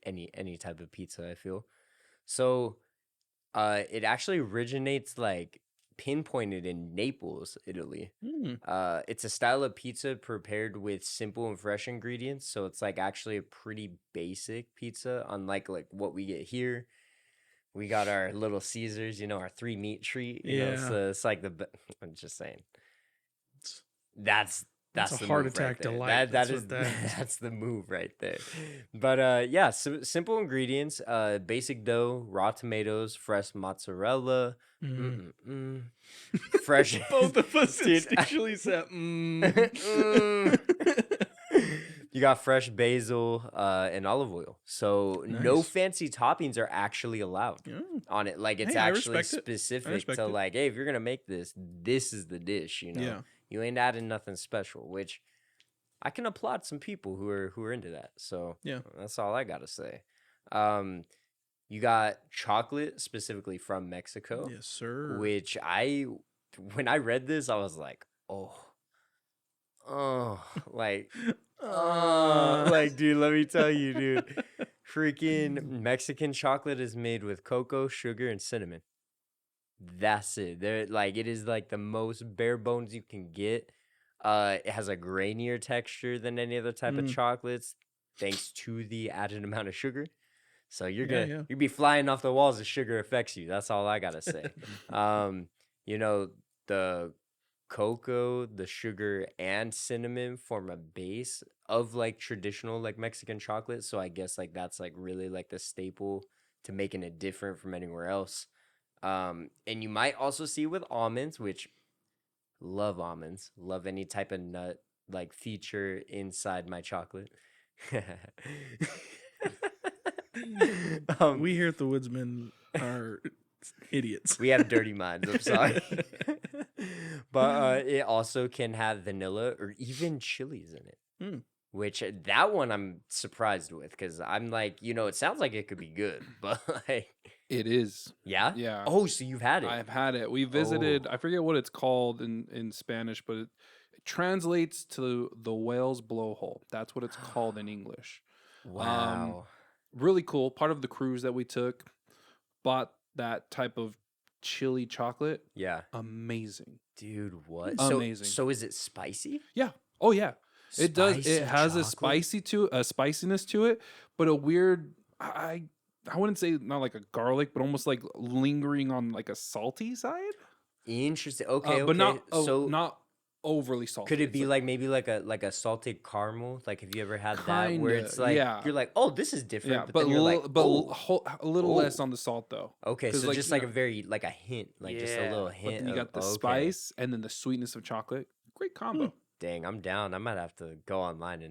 Any type of pizza, I feel. So it actually originates like pinpointed in Naples, Italy. Mm. It's a style of pizza prepared with simple and fresh ingredients, so it's like actually a pretty basic pizza, unlike like what we get here. We got our little Caesars, you know, our 3 meat treat. You know, Yeah. so it's like I'm just saying. It's- That's That's a the heart move attack right there. delight. That That's is what that is. that's the move right there. But yeah, so simple ingredients: basic dough, raw tomatoes, fresh mozzarella, Mm. fresh. Both of us Dude, instinctually said, You got fresh basil and olive oil. So no Nice. fancy toppings are actually allowed Yeah. on it. Like it's Hey, I actually respect it. I specific respect to it. like, hey, if you're gonna make this, this is the dish. You know, Yeah. you ain't adding nothing special. Which I can applaud some people who are into that. So Yeah. that's all I gotta say. You got chocolate specifically from Mexico, Yes, sir. which when I read this, I was like, oh, like, like, dude, let me tell you, dude. Freaking Mexican chocolate is made with cocoa, sugar, and cinnamon. That's it. They're like it is like the most bare bones you can get. It has a grainier texture than any other type of chocolates, thanks to the added amount of sugar. So you'll be flying off the walls if sugar affects you. That's all I gotta say. You know, the cocoa, the sugar, and cinnamon form a base of like traditional like Mexican chocolate. So I guess like that's like really like the staple to making it different from anywhere else. And you might also see with almonds, which love almonds, love any type of nut like feature inside my chocolate. We here at the Woodsmen are idiots. We have dirty minds. I'm sorry. But it also can have vanilla or even chilies in it. Which that one I'm surprised with because I'm like, it sounds like it could be good, but like It is. yeah. Yeah. Oh, so you've had it? I've had it. We visited. I forget what it's called in Spanish, but it translates to the whale's blowhole. That's what it's called in English. Wow. Really cool. Part of the cruise that we took, bought that type of chili chocolate. Yeah. Amazing. Dude, what? Amazing. So is it spicy? Yeah. Oh yeah. It does. Spicy It has a chocolate? spiciness to it, but a weird. I wouldn't say not like a garlic, but almost like lingering on like a salty side. Interesting. Okay, But not so not overly salty. could it It's be like maybe like a salted caramel? Like have you ever had that where it's Kinda, like yeah. you're like, oh, this is different, yeah, but but then you're like, a little less oh. on the salt though. Okay, 'Cause, so like, just you like know- a very like a hint, like just a little hint. But then you got the okay. spice and then the sweetness of chocolate. Great combo. Dang, I'm down. I might have to go online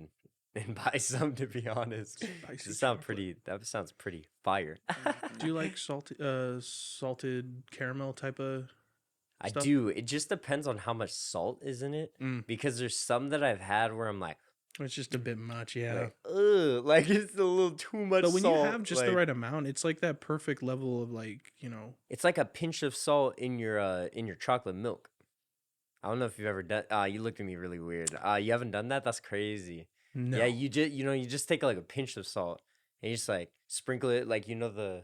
and buy some to be honest. Spicy That sounds pretty fire. Do you like salted caramel type of I stuff? do. It just depends on how much salt is in it. Because there's some that I've had where I'm like, It's just a bit much, yeah. like, ugh, like it's a little too much But when salt. you have just the like- right amount, it's like that perfect level of like, It's like a pinch of salt in your chocolate milk. I don't know if you've ever done. You looked at me really weird. You haven't done that? That's crazy. no. Yeah, you just take like a pinch of salt and you just like sprinkle it like the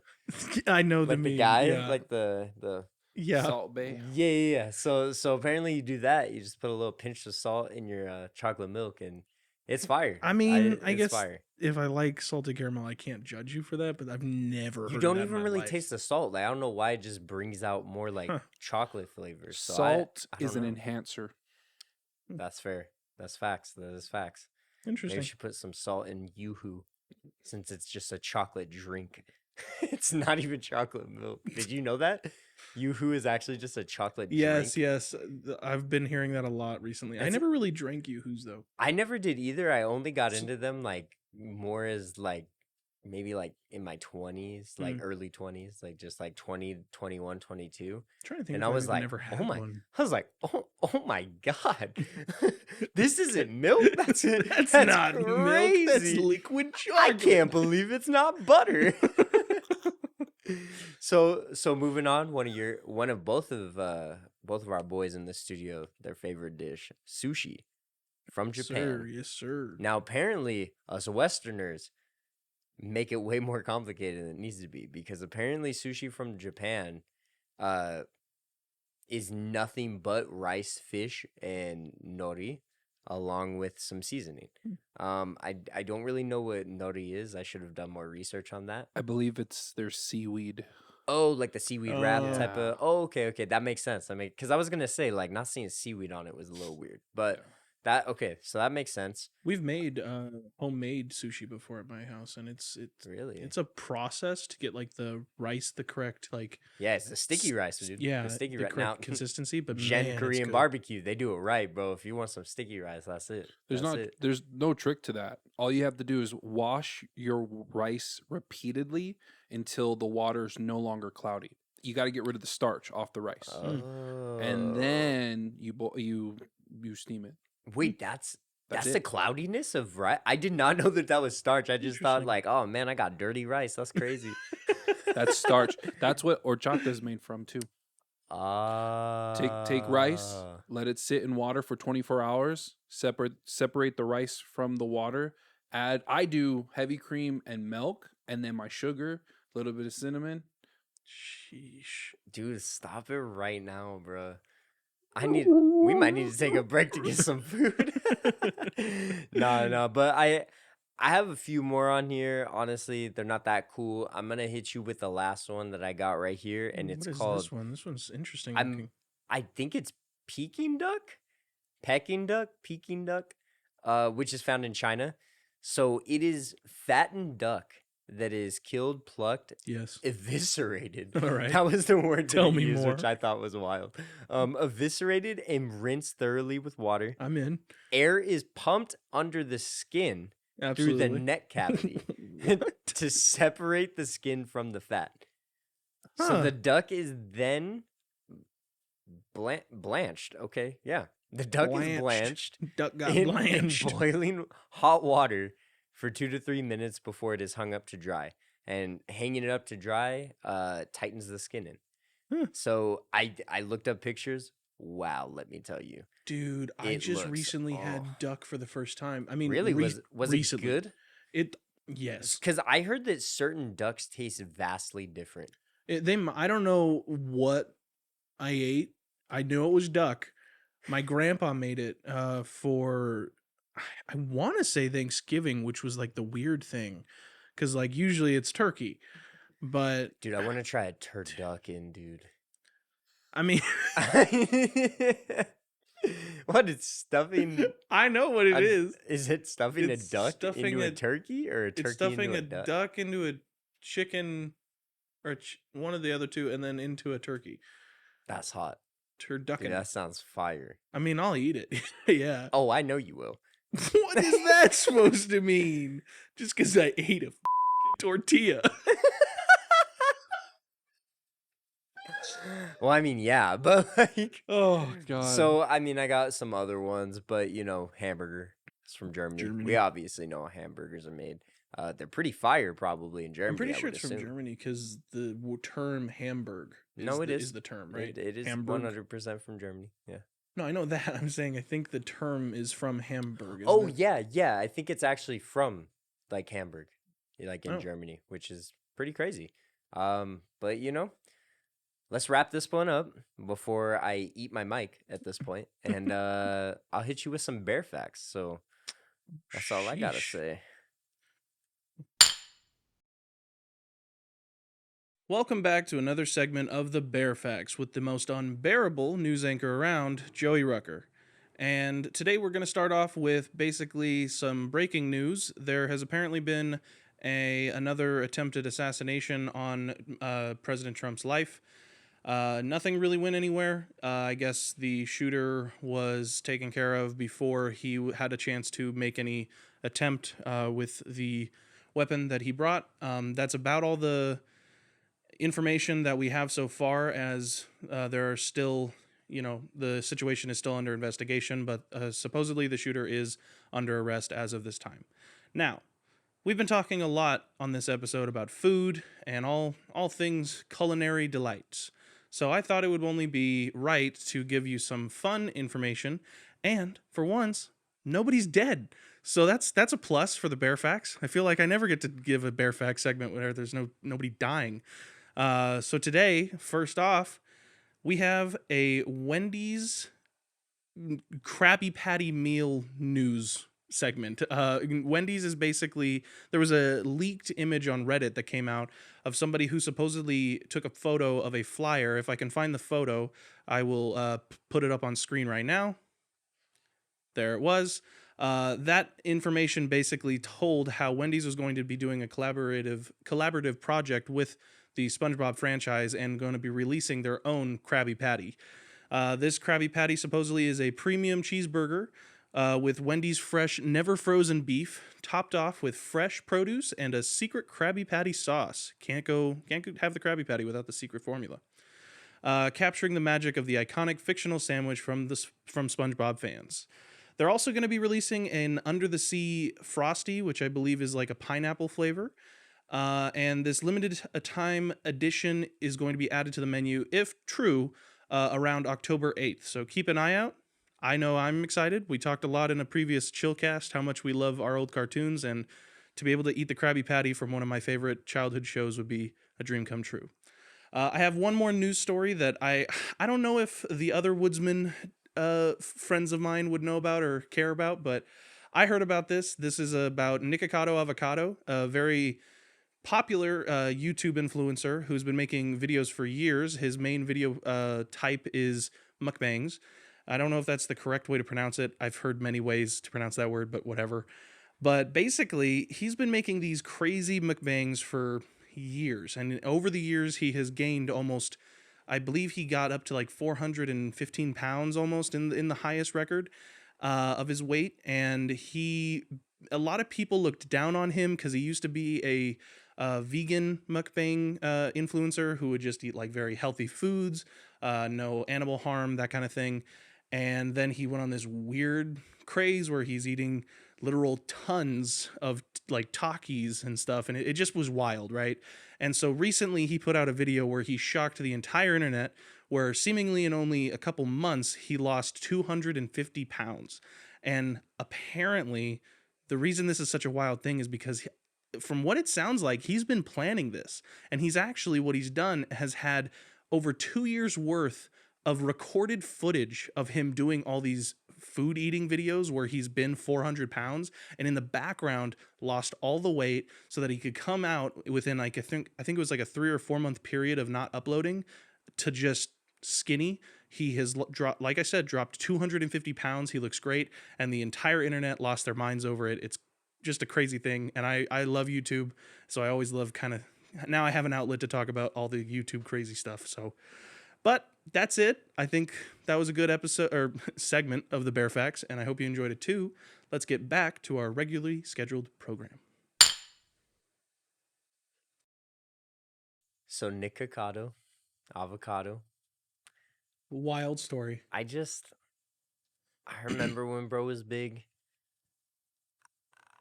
I know like the meme, guy yeah. like the yeah. Salt Bay. yeah. So apparently you do that. You just put a little pinch of salt in your chocolate milk and it's fire. I mean, I it's guess fire. if I like salted caramel, I can't judge you for that, but I've never heard You of don't that in even my really life. taste the salt. Like I don't know why it just brings out more like chocolate flavors. So Salt I don't is an know. enhancer. That's fair. That's facts. That is facts. Maybe Interesting. we should put some salt in Yoo-hoo since it's just a chocolate drink. It's not even chocolate milk. Did you know that? Yoo-hoo is actually just a chocolate Yes, drink. yes. I've been hearing that a lot recently. I That's- never really drank Yoo-Hoos though. I never did either. I only got into them like more as like maybe like in my 20s, like early 20s, like just like 20, 21, 22. I'm trying to think And if I was I've like, never oh had my, one. I was like, oh my God, this isn't milk. That's not milk. That's crazy. liquid I chocolate. can't believe it's not butter. So moving on, one of both of our boys in the studio, their favorite dish, sushi from Japan. Sir, yes, sir. Now apparently us Westerners make it way more complicated than it needs to be because apparently sushi from Japan is nothing but rice, fish, and nori along with some seasoning. I don't really know what nori is. I should have done more research on that. I believe there's seaweed. Oh, like the seaweed wrap Oh. type of. Oh, okay, that makes sense. Because I was gonna say like not seeing seaweed on it was a little weird, but so that makes sense. We've made homemade sushi before at my house, and it's Really, it's a process to get like the rice the correct like yeah, it's the sticky rice, dude. yeah the sticky the rice. correct Now, consistency. But Gen man, it's Korean good. barbecue, they do it right, bro. If you want some sticky rice, that's it. There's no trick to that. All you have to do is wash your rice repeatedly until the water's no longer cloudy. You got to get rid of the starch off the rice, Oh. and then you steam it. wait, that's That's the it. cloudiness of rice. I did not know that was starch. I just thought Interesting. like, oh man, I got dirty rice. That's crazy. That's starch. That's what horchata is made from too. Take rice, Ah. let it sit in water for 24 hours. Separate the rice from the water. I do heavy cream and milk and then my sugar, a little bit of cinnamon. Sheesh. Dude, stop it right now, bro. We might need to take a break to get some food. No, but I have a few more on here. Honestly, they're not that cool. I'm gonna hit you with the last one that I got right here, and it's What is called this one? This one's interesting looking. I think it's Peking duck, Peking duck, which is found in China. So it is fattened duck that is killed, plucked, Yes. eviscerated. All right. That was the word Tell that me he used, more. which I thought was wild. Eviscerated and rinsed thoroughly with water. I'm in. Air is pumped under the skin Absolutely. through the neck cavity to separate the skin from the fat. So Huh. the duck is then blanched. Okay, yeah. The duck is blanched Duck got in blanched. boiling hot water for 2 to 3 minutes before it is hung up to dry. And hanging it up to dry tightens the skin in. Huh. So I looked up pictures. Wow, let me tell you. Dude, I It just looks- recently had oh. duck for the first time. I mean, Really? Was recently. it good? Yes. Because I heard that certain ducks taste vastly different. I don't know what I ate. I knew it was duck. My grandpa made it for, I want to say Thanksgiving, which was like the weird thing. Because like usually it's turkey. But Dude, I want to try a turducken, dude. I mean, What, it's stuffing? I know what it is. Is it stuffing It's a duck stuffing into a a- turkey or a turkey It's stuffing into a a duck? duck into a chicken or one of the other two and then into a turkey. That's hot. Dude, Turducken. that sounds fire. I mean, I'll eat it. Yeah. Oh, I know you will. What is that supposed to mean? Just because I ate a tortilla. Well, I mean, yeah, but like, Oh, God. so I mean, I got some other ones, but you know, hamburger is from Germany. Germany. We obviously know how hamburgers are made. They're pretty fire, probably in Germany. I'm pretty I sure would it's from assume. Germany because the term Hamburg is the term, right? It is Hamburg. 100% from Germany. Yeah. No, I know that. I'm saying I think the term is from Hamburg. isn't Oh it? yeah. I think it's actually from like Hamburg, like in Oh. Germany, which is pretty crazy. But you know, let's wrap this one up before I eat my mic at this point, and I'll hit you with some bear facts. So that's all I gotta Sheesh. say. Welcome back to another segment of the Bear Facts with the most unbearable news anchor around, Joey Rucker. And today we're going to start off with basically some breaking news. There has apparently been another attempted assassination on President Trump's life. Nothing really went anywhere. I guess the shooter was taken care of before he had a chance to make any attempt with the weapon that he brought. That's about all the information that we have so far, as there are still, the situation is still under investigation, but supposedly the shooter is under arrest as of this time. Now, we've been talking a lot on this episode about food and all things culinary delights. So I thought it would only be right to give you some fun information, and for once, nobody's dead. So that's a plus for the Bear Facts. I feel like I never get to give a Bear Facts segment where there's nobody dying. So today, first off, we have a Wendy's Krabby Patty meal news segment. Wendy's is basically, there was a leaked image on Reddit that came out of somebody who supposedly took a photo of a flyer. If I can find the photo, I will put it up on screen right now. There it was. That information basically told how Wendy's was going to be doing a collaborative project with the SpongeBob franchise and going to be releasing their own Krabby Patty. This Krabby Patty supposedly is a premium cheeseburger with Wendy's fresh, never frozen beef, topped off with fresh produce and a secret Krabby Patty sauce. Can't have the Krabby Patty without the secret formula. Capturing the magic of the iconic fictional sandwich from SpongeBob fans. They're also going to be releasing an Under the Sea Frosty, which I believe is like a pineapple flavor. And this limited time edition is going to be added to the menu, if true, around October 8th. So keep an eye out. I know I'm excited. We talked a lot in a previous Chillcast how much we love our old cartoons, and to be able to eat the Krabby Patty from one of my favorite childhood shows would be a dream come true. I have one more news story that I don't know if the other Woodsman friends of mine would know about or care about, but I heard about this. This is about Nikocado Avocado, a very popular YouTube influencer who's been making videos for years. His main video type is mukbangs. I don't know if that's the correct way to pronounce it. I've heard many ways to pronounce that word, but whatever. But basically, he's been making these crazy mukbangs for years. And over the years, he has gained almost, I believe he got up to like 415 pounds almost in the highest record of his weight. And a lot of people looked down on him because he used to be a vegan mukbang influencer who would just eat like very healthy foods, no animal harm, that kind of thing. And then he went on this weird craze where he's eating literal tons of like Takis and stuff, and it just was wild, right? And so recently he put out a video where he shocked the entire internet, where seemingly in only a couple months he lost 250 pounds. And apparently the reason this is such a wild thing is because from what it sounds like, he's been planning this, and he's actually, what he's done has had over 2 years worth of recorded footage of him doing all these food eating videos where he's been 400 pounds and in the background lost all the weight so that he could come out within like, I think it was like a 3 or 4 month period of not uploading to just skinny. He has dropped, like I said, dropped 250 pounds. He looks great. And the entire internet lost their minds over it. It's just a crazy thing. And I love YouTube. So I always love now I have an outlet to talk about all the YouTube crazy stuff. So, but that's it. I think that was a good episode or segment of the Bear Facts, and I hope you enjoyed it too. Let's get back to our regularly scheduled program. So Nikocado, avocado. Wild story. I remember when bro was big.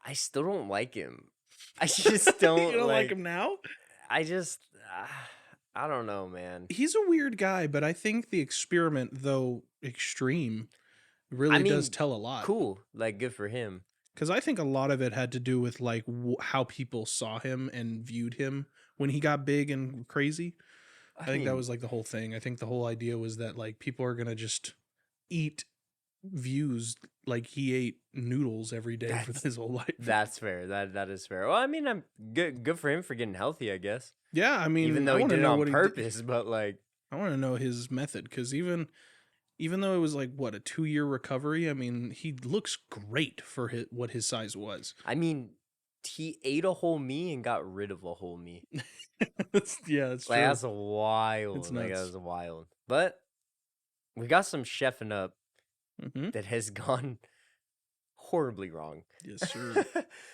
I still don't like him. I just don't. You don't like him now? I don't know, man. He's a weird guy, but I think the experiment, though extreme, really does tell a lot. Cool. Like, good for him. Because I think a lot of it had to do with like how people saw him and viewed him when he got big and crazy. I think that was like the whole thing. I think the whole idea was that like people are going to just eat views like he ate noodles every day for his whole life. That's fair. That is fair. Well, I mean, I'm good for him for getting healthy, I guess. Yeah, I mean, even though he did it on purpose, but like, I want to know his method, because even though it was like what, a 2-year recovery, I mean, he looks great for what his size was. I mean, he ate a whole me and got rid of a whole me. That's like, true. That's wild. It's like, nuts. that's wild. But we got some chefing up that has gone horribly wrong. Yes, sir.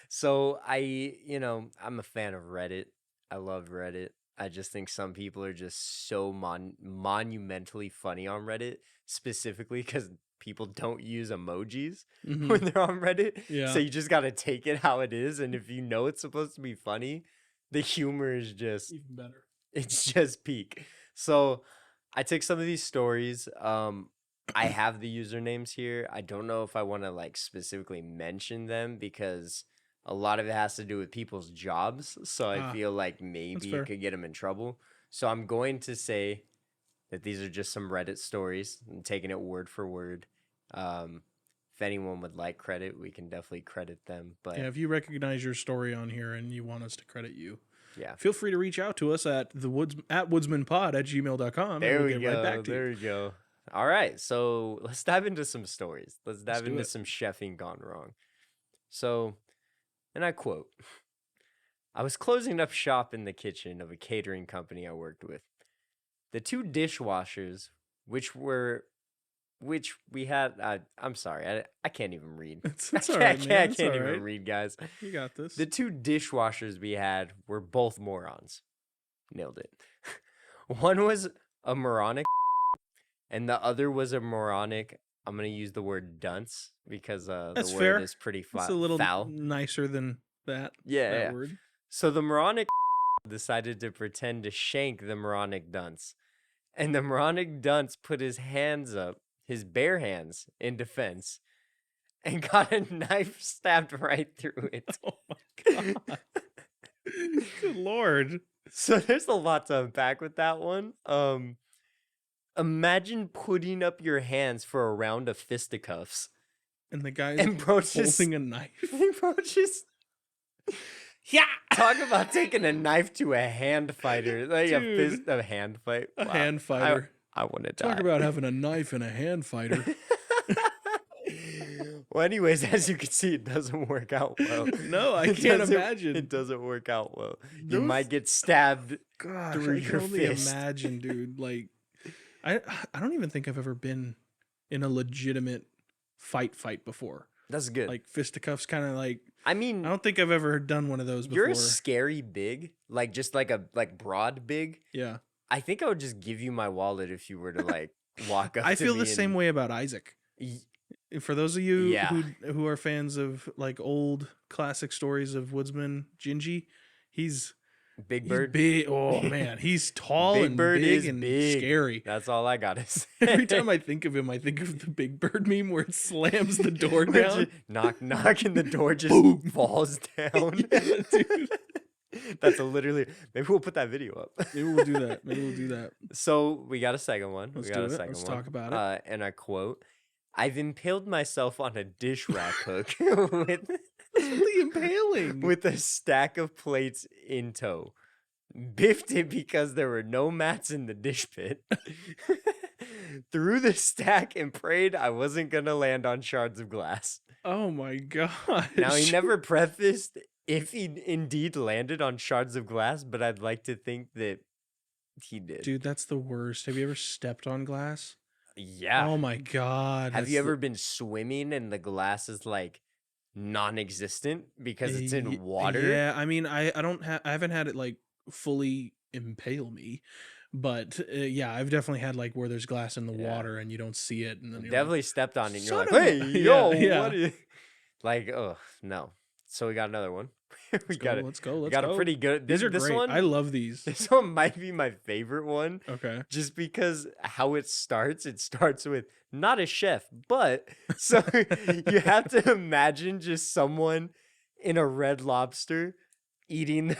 So I'm a fan of Reddit. I love Reddit. I just think some people are just so monumentally funny on Reddit, specifically because people don't use emojis when they're on Reddit. Yeah. So you just got to take it how it is. And if you know it's supposed to be funny, the humor is just Even better. It's just peak. So I took some of these stories. I have the usernames here. I don't know if I want to like specifically mention them because a lot of it has to do with people's jobs. So I feel like maybe it could get them in trouble. So I'm going to say that these are just some Reddit stories. I'm taking it word for word. If anyone would like credit, we can definitely credit them. But yeah, if you recognize your story on here and you want us to credit you, yeah, feel free to reach out to us at woodsmanpod@gmail.com. There we get go. Right back to there you. we go. All right, so let's dive into some stories. Let's dive into it. some chefing gone wrong. So, and I quote, I was closing up shop in the kitchen of a catering company I worked with. The 2 dishwashers, which we had, I'm sorry, I can't even read. It's all right, man. I It's can't all even right. read, guys. You got this. The 2 dishwashers we had were both morons. Nailed it. One was a moronic and the other was a moronic. I'm going to use the word dunce because the That's word fair. is pretty It's a little foul. nicer than that. Yeah, that yeah. word. So the moronic decided to pretend to shank the moronic dunce. And the moronic dunce put his hands up, his bare hands, in defense. and got a knife stabbed right through it. Oh my god. Good lord. So there's a lot to unpack with that one. Imagine putting up your hands for a round of fisticuffs. And the guy's And bro just, holding a knife. bro just, Yeah. talk about taking a knife to a hand fighter. Like Dude. a hand fight. A Wow. hand fighter. I want to die. Talk about having a knife and a hand fighter. Well, anyways, as you can see, it doesn't work out well. No, I It can't doesn't- imagine. It doesn't work out well. You Those- might get stabbed. Gosh, through I your can only fist. imagine, dude. Like, I don't even think I've ever been in a legitimate fight before. That's good. Like fisticuffs, kind of like. I mean, I don't think I've ever done one of those before. you're scary big, like just like broad big. Yeah, I think I would just give you my wallet if you were to like walk up. I to feel me the same and- way about Isaac. Y- For those of you Yeah. who are fans of like old classic stories of Woodsman, Gingy, he's Big he's Bird. big. Oh man, he's tall Big and Bird big is and big. scary. That's all I gotta say. Every time I think of him, I think of the Big Bird meme where it slams the door Where down. knock, knock, and the door just Boom. falls down. Yeah, dude. That's a literally. Maybe we'll put that video up. Maybe we'll do that. Maybe we'll do that. So we got a second one. Let's we got do a it. second Let's one. talk about it. And I quote: "I've impaled myself on a dish rack hook with The impaling. with a stack of plates in tow. Biffed it because there were no mats in the dish pit. Threw the stack and prayed I wasn't gonna land on shards of glass." Oh my god. Now he never prefaced if he indeed landed on shards of glass, but I'd like to think that he did. Dude, that's the worst. Have you ever stepped on glass? Yeah. Oh my god. Have that's you the- ever been swimming and the glass is like non-existent because it's in water? Yeah, I mean, I haven't had it like fully impale me, but yeah, I've definitely had like where there's glass in the Yeah. water and you don't see it, and then you're Definitely stepped on it and you're "Son like, of a-" hey, Yeah, yo, yeah. what is... Like, oh, no. So we got another one. we got it. Let's go. We Let's got go. a pretty good... These are this great. one, I love these. this one might be my favorite one. Okay. Just because how it starts with not a chef, but so you have to imagine just someone in a Red Lobster eating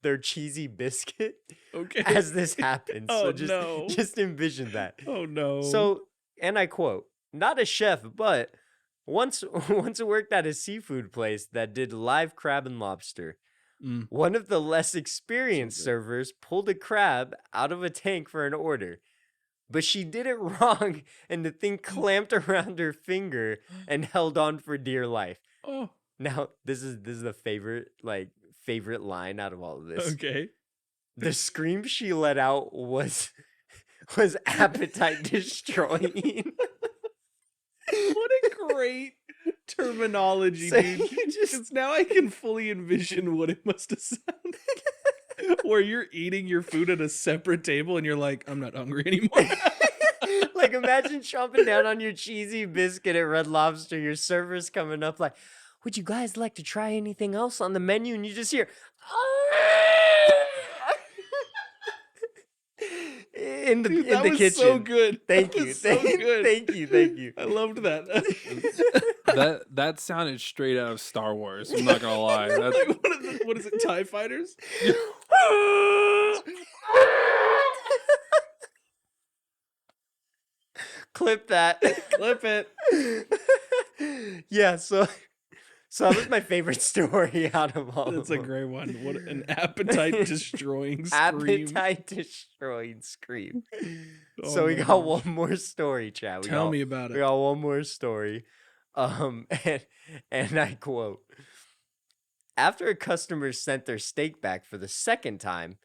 their cheesy biscuit Okay. as this happens. Oh, So no. just envision that. Oh no. So, and I quote, "Not a chef, but once worked at a seafood place that did live crab and lobster. Mm. One of the less experienced good. servers pulled a crab out of a tank for an order, but she did it wrong and the thing clamped around her finger and held on for dear life." Oh, Now, this is the favorite line out of all of this. okay. The scream she let out was appetite destroying. What a great terminology, So dude. you just- Because now I can fully envision what it must have sounded where you're eating your food at a separate table and you're like, I'm not hungry anymore. Like, imagine chomping down on your cheesy biscuit at Red Lobster. Your server's coming up like, "Would you guys like to try anything else on the menu?" And you just hear, in the Dude, in that the was kitchen. so good. Thank That you, was so good. thank you. I loved that. That sounded straight out of Star Wars. I'm not gonna lie. That's, Like, what is it, TIE fighters? Clip that. Clip it. Yeah, so that was my favorite story out of all That's of a them. great one. What an appetite destroying scream. Appetite destroying scream. Oh So we my got gosh. one more story, Chad. Tell me about We it. got one more story. And I quote: "After a customer sent their steak back for the second time,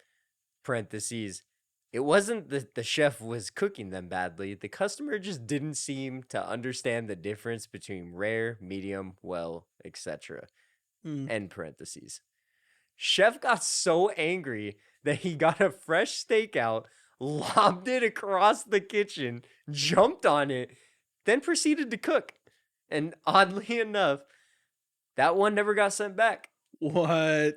parentheses, it wasn't that the chef was cooking them badly. The customer just didn't seem to understand the difference between rare, medium, well, etc. Mm. End parentheses. Chef got so angry that he got a fresh steak out, lobbed it across the kitchen, jumped on it, then proceeded to cook. And oddly enough, that one never got sent back." What?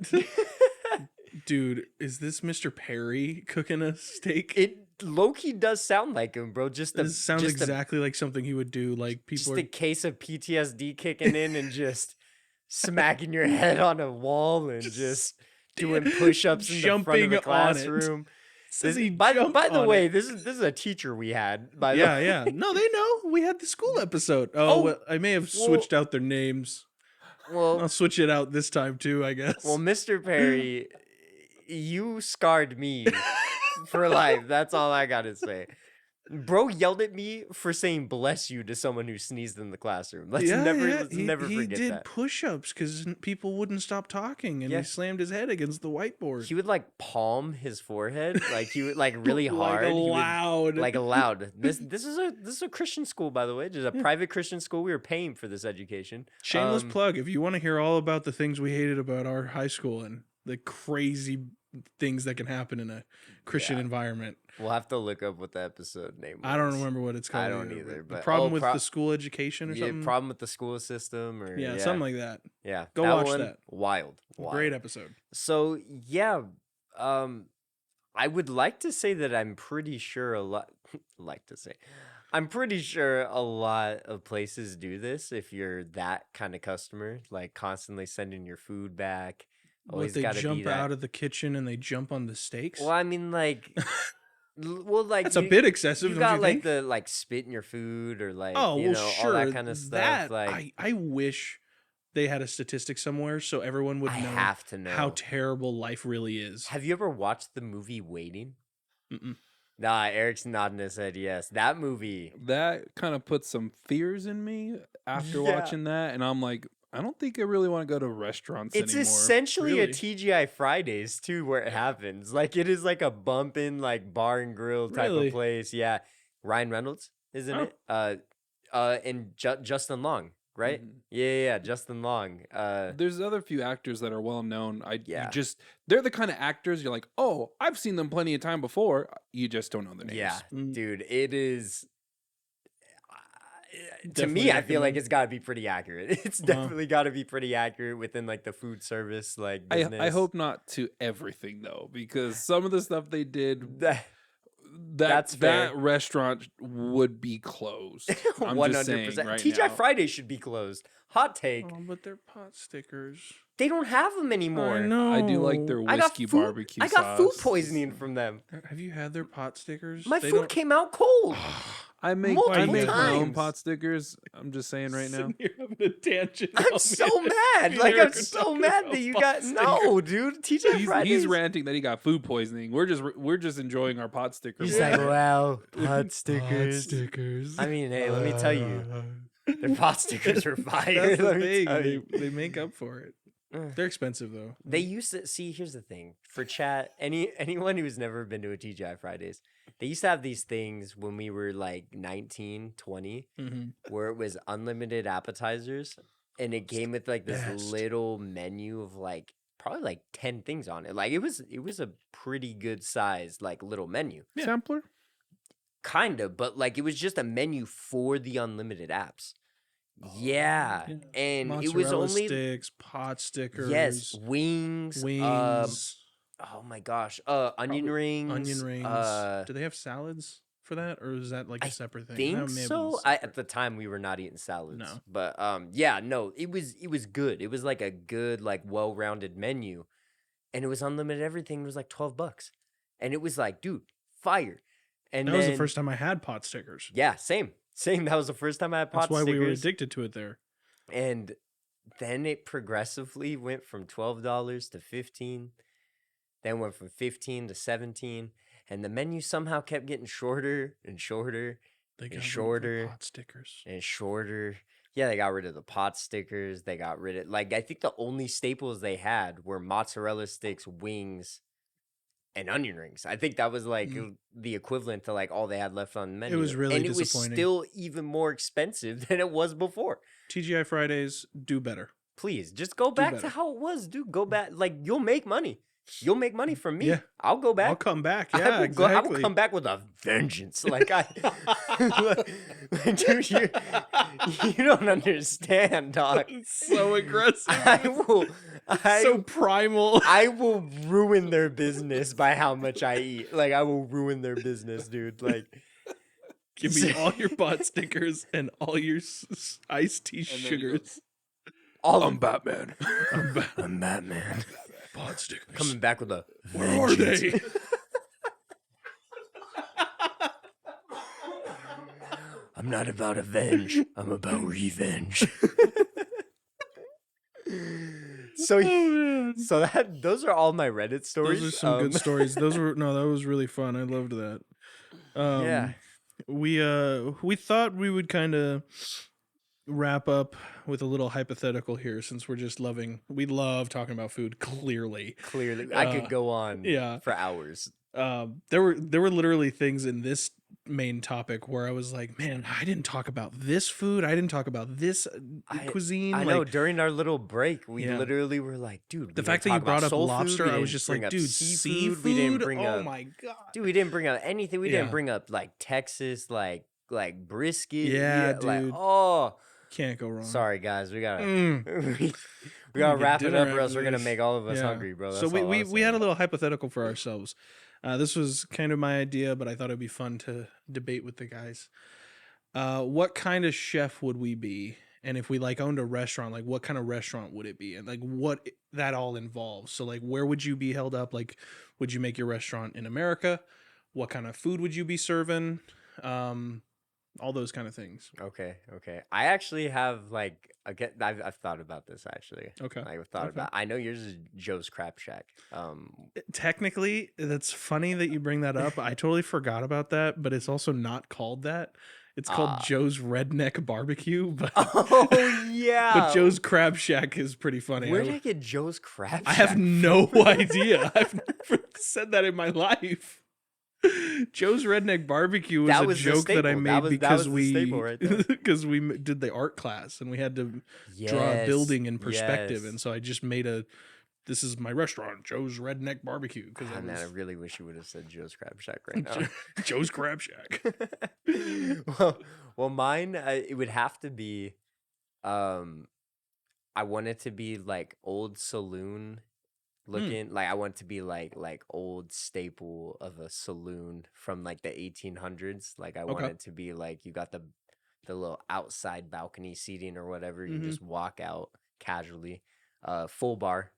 Dude, is this Mr. Perry cooking a steak? It low-key does sound like him, bro. This sounds exactly like something he would do. Like just people a case of PTSD kicking in and just smacking your head on a wall and just doing push-ups in the front of jumping the on it. classroom. Says he By jumped the on way, it. this is a teacher we had. By the Yeah, way. yeah. No, they know. We had the school episode. Oh, Well, I may have well- switched out their names. I'll Well, switch it out this time too, I guess. well, Mr. Perry, you scarred me for life. That's all I gotta say. Bro yelled at me for saying "bless you" to someone who sneezed in the classroom. Let's never he forget did that. push-ups because people wouldn't stop talking, and Yeah. he slammed his head against the whiteboard. He would like palm his forehead, like he would like really hard. like He would- loud. like loud. This is a Christian school, by the way. Just a private Christian school. We were paying for this education. Shameless plug. If you want to hear all about the things we hated about our high school and the crazy things that can happen in a Christian environment, We'll have to look up what the episode name was. I don't remember what it's called. I don't either, The but- problem oh, with the school education or Yeah, something. problem with the school system, or yeah, something like that. yeah. Go watch one, that. Wild. Great episode. So yeah, I would like to say that I'm pretty sure a lot. I'm pretty sure a lot of places do this. If you're that kind of customer, like constantly sending your food back, always They gotta be jump that. out of the kitchen and they jump on the steaks. Well, I mean, like, like That's a bit excessive. You don't got you like think? the like spit in your food or like Oh, you well, know sure. all that kind of stuff. That, Like I wish they had a statistic somewhere so everyone would I know have to know how terrible life really is. Have you ever watched the movie Waiting? Mm-mm. Nah, Eric's nodding his head. Yes, that movie. That kind of put some fears in me after Yeah. watching that, and I'm like, I don't think I really want to go to restaurants It's anymore. essentially a Really? TGI Fridays too, where it happens. Like it is like a bumpin' like bar and grill type Really? of place. Yeah, Ryan Reynolds isn't Oh. it? And Justin Long, right? Mhm. Yeah, Justin Long. There's other few actors that are well known. Yeah. They're the kind of actors you're like, oh, I've seen them plenty of time before. You just don't know their names. Yeah, Mm. dude, it is. To Definitely me, I feel like recommend. it's got to be pretty accurate. It's definitely got to be pretty accurate within like the food service like business. I hope not to everything though, because some of the stuff they did, that That's fair. that restaurant would be closed. I'm just saying right TGI now. Fridays should be closed. Hot take. Oh, but they're pot stickers. They don't have them anymore. I know. I do like their I got whiskey food, barbecue I got food sauce. poisoning from them. Have you had their pot stickers? My They food don't- came out cold. I make multiple my own times. pot stickers. I'm just saying right now. You're having a tangent. I'm on so me. mad. You're Like I'm gonna so talk mad about that you pot got no, dude. TGI Fridays. He's ranting that he got food poisoning. We're just enjoying our pot stickers. He's like, wow, pot stickers. stickers. I mean, hey, let me tell you, their pot stickers are fire. That's the let me thing. tell you. They make up for it. Ugh. They're expensive though. They used to see. Here's the thing for chat. Anyone who's never been to a TGI Fridays, they used to have these things when we were like 19, 20, Mm-hmm. where it was unlimited appetizers, and it came with like this best. little menu of like probably like 10 things on it. Like it was a pretty good size like little menu, Sampler? kind of, but like it was just a menu for the unlimited apps. Yeah, and it was Mozzarella only sticks, pot stickers. yes wings, wings, oh my gosh, onion rings, onion rings. Do they have salads for that, or is that like a I separate thing? think That may have been so. separate. At the time, we were not eating salads. No. But yeah, no, it was good. It was like a good, like well-rounded menu, and it was unlimited. Everything was like $12, and it was like, dude, fire. And That was the then- first time I had pot stickers. Yeah, same. That was the first time I had pot That's why stickers. we were addicted to it there. And then it progressively went from $12 to $15, then went from $15 to $17, and the menu somehow kept getting shorter and shorter They got rid of the shorter. pot stickers. and shorter. Yeah, they got rid of the pot stickers. They got rid of, like, I think the only staples they had were mozzarella sticks, wings, and onion rings. I think that was like the equivalent to like all they had left on the menu. was really and it was disappointing. still even more expensive than it was before. TGI Fridays, do better. Please, just go back to better. how it was, dude. Go back. Like, you'll make money. You'll make money from me. Yeah. I'll go back. I'll come back. I Yeah, will exactly. I will come back with a vengeance. Like dude, you don't understand, dog. So aggressive. So primal. I will ruin their business by how much I eat. Like, I will ruin their business, dude. Like, Give me all your pot stickers and all your iced tea And then he sugars. all I'm of Batman. I'm Batman. Pot stickers. Coming back with a Where are vengeance. they? I'm not about revenge. I'm about revenge. So, those are all my Reddit stories. Those are some good stories. That was really fun. I loved that. Yeah. We thought we would kind of wrap up with a little hypothetical here, since we love talking about food. Clearly, I could go on yeah. for hours. There were literally things in this main topic where I was like, man, I didn't talk about this food. I didn't talk about this cuisine. I know during our little break, we Yeah. literally were like, dude, The we fact didn't that you talk about brought up soul lobster, food, we I was didn't just bring like, up dude, seafood. We didn't bring oh up, my god, dude, we didn't bring up anything. We Yeah. didn't bring up like Texas, like brisket. Yeah, like, dude. oh, can't go wrong. sorry guys, we gotta Mm. we gotta get wrap it dinner up, or after else we're gonna this. make all of us Yeah. hungry, bro. So That's all we I'm had a saying. little hypothetical for ourselves. This was kind of my idea, but I thought it'd be fun to debate with the guys. What kind of chef would we be? And if we like owned a restaurant, like what kind of restaurant would it be? And like what that all involves. So like where would you be held up? Like would you make your restaurant in America? What kind of food would you be serving? All those kind of things. Okay. I actually have I've thought about this actually. Okay. I've thought Okay. about. I know yours is Joe's Crab Shack. Technically, that's funny that you bring that up. I totally forgot about that, but it's also not called that. It's called Joe's Redneck Barbecue, but Oh yeah. but Joe's Crab Shack is pretty funny. Where did I get Joe's Crab Shack? I have no idea. I've never said that in my life. Joe's Redneck Barbecue was That a was the joke that I staple. made That was because the we staple right there. because we did the art class and we had to draw a Yes, building in perspective, yes. and so I just made this is my restaurant, Joe's Redneck Barbecue, because Ah, man, I really wish you would have said Joe's Crab Shack right now. Joe's Crab Shack. well, mine it would have to be, I want it to be like old saloon looking. Like I want it to be like old staple of a saloon from like the 1800s. Like I want Okay. it to be like you got the little outside balcony seating or whatever. You Mhm. just walk out casually. Full bar,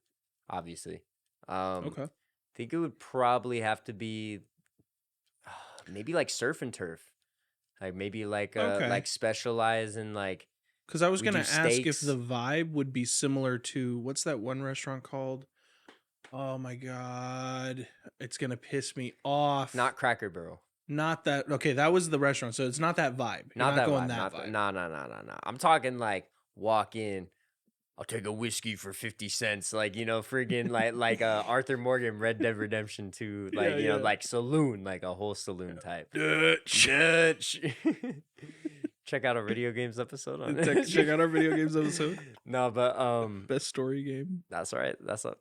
obviously. Okay. I think it would probably have to be maybe like surf and turf, like maybe like Okay. like specialize in like Because I was we gonna do ask if steaks. the vibe would be similar to what's that one restaurant called? Oh my god, it's gonna piss me off. not Cracker Barrel, Not that. Okay, that was the restaurant, so it's not that vibe. You're not that going vibe, that not vibe. no. I'm talking like walk in. I'll take a whiskey for 50 cents, like friggin' like Arthur Morgan, Red Dead Redemption 2, like Yeah, yeah. like saloon, like a whole saloon type. Dutch. Check out our video games episode on Check out our video games episode. No, but Best story game. that's all right. That's a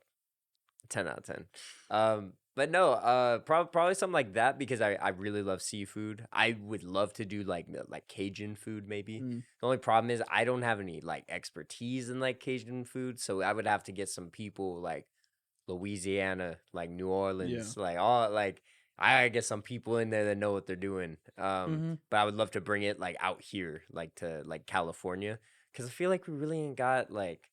10 out of 10. But no, probably something like that because I really love seafood. I would love to do like Cajun food maybe. Mm. The only problem is I don't have any like expertise in like Cajun food, so I would have to get some people like Louisiana, like New Orleans, like all like I gotta get some people in there that know what they're doing. Mhm. But I would love to bring it like out here, like to like California, because I feel like we really ain't got like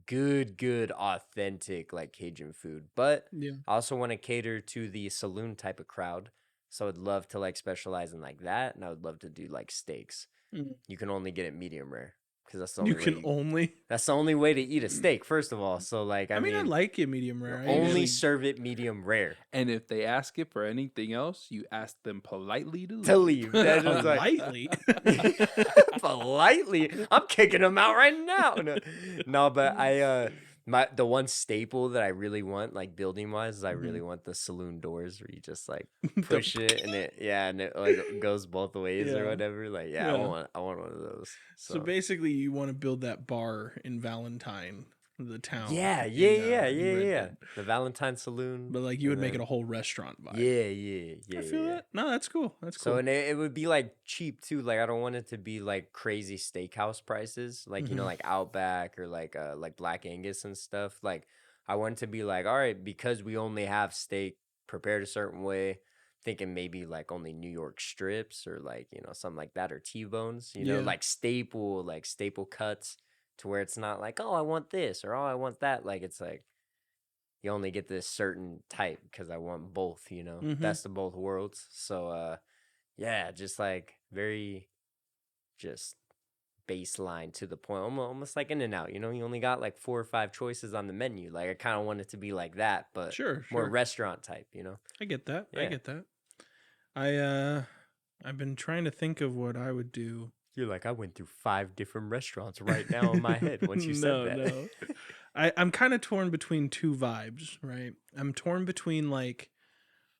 good authentic like Cajun food. But Yeah. I also want to cater to the saloon type of crowd, so I'd love to like specialize in like that, and I would love to do like steaks. Mhm. You can only get it medium rare because that's the You only can way only. that's the only way to eat a steak. First of all, so like I mean, I like it medium rare. I only usually- serve it medium rare And if they ask it for anything else, you ask them politely to leave. to leave. That is like, politely. politely, I'm kicking them out right now. No, but the one staple that I really want, like building wise, is I really want the saloon doors where you just like push it and it like goes both ways Yeah. or whatever. Like I Yeah. want one of those. So basically, you want to build that bar in Valentine the town. Yeah, in, yeah, Red yeah. Dead. The Valentine Saloon. But like you would and make it then- a whole restaurant vibe. Yeah. I feel that. No, that's cool. That's So cool. and it would be like cheap too. Like I don't want it to be like crazy steakhouse prices, like Mhm. like Outback or like Black Angus and stuff. Like I want it to be like, all right, because we only have steak prepared a certain way, thinking maybe like only New York strips or like something like that or T-bones. Yeah. Like staple cuts to where it's not like, oh, I want this or oh, I want that. Like it's like you only get this certain type because I want both. Mhm. Best of both worlds. So yeah, just like very just baseline to the point, almost like In-N-Out. You only got like 4 or 5 choices on the menu. Like I kind of want it to be like that, but Sure. more restaurant type. I get that. I Yeah. get that. I've been trying to think of what I would do. You're like, I went through 5 different restaurants right now in my head once you said that. No. I'm kind of torn between two vibes, right? I'm torn between like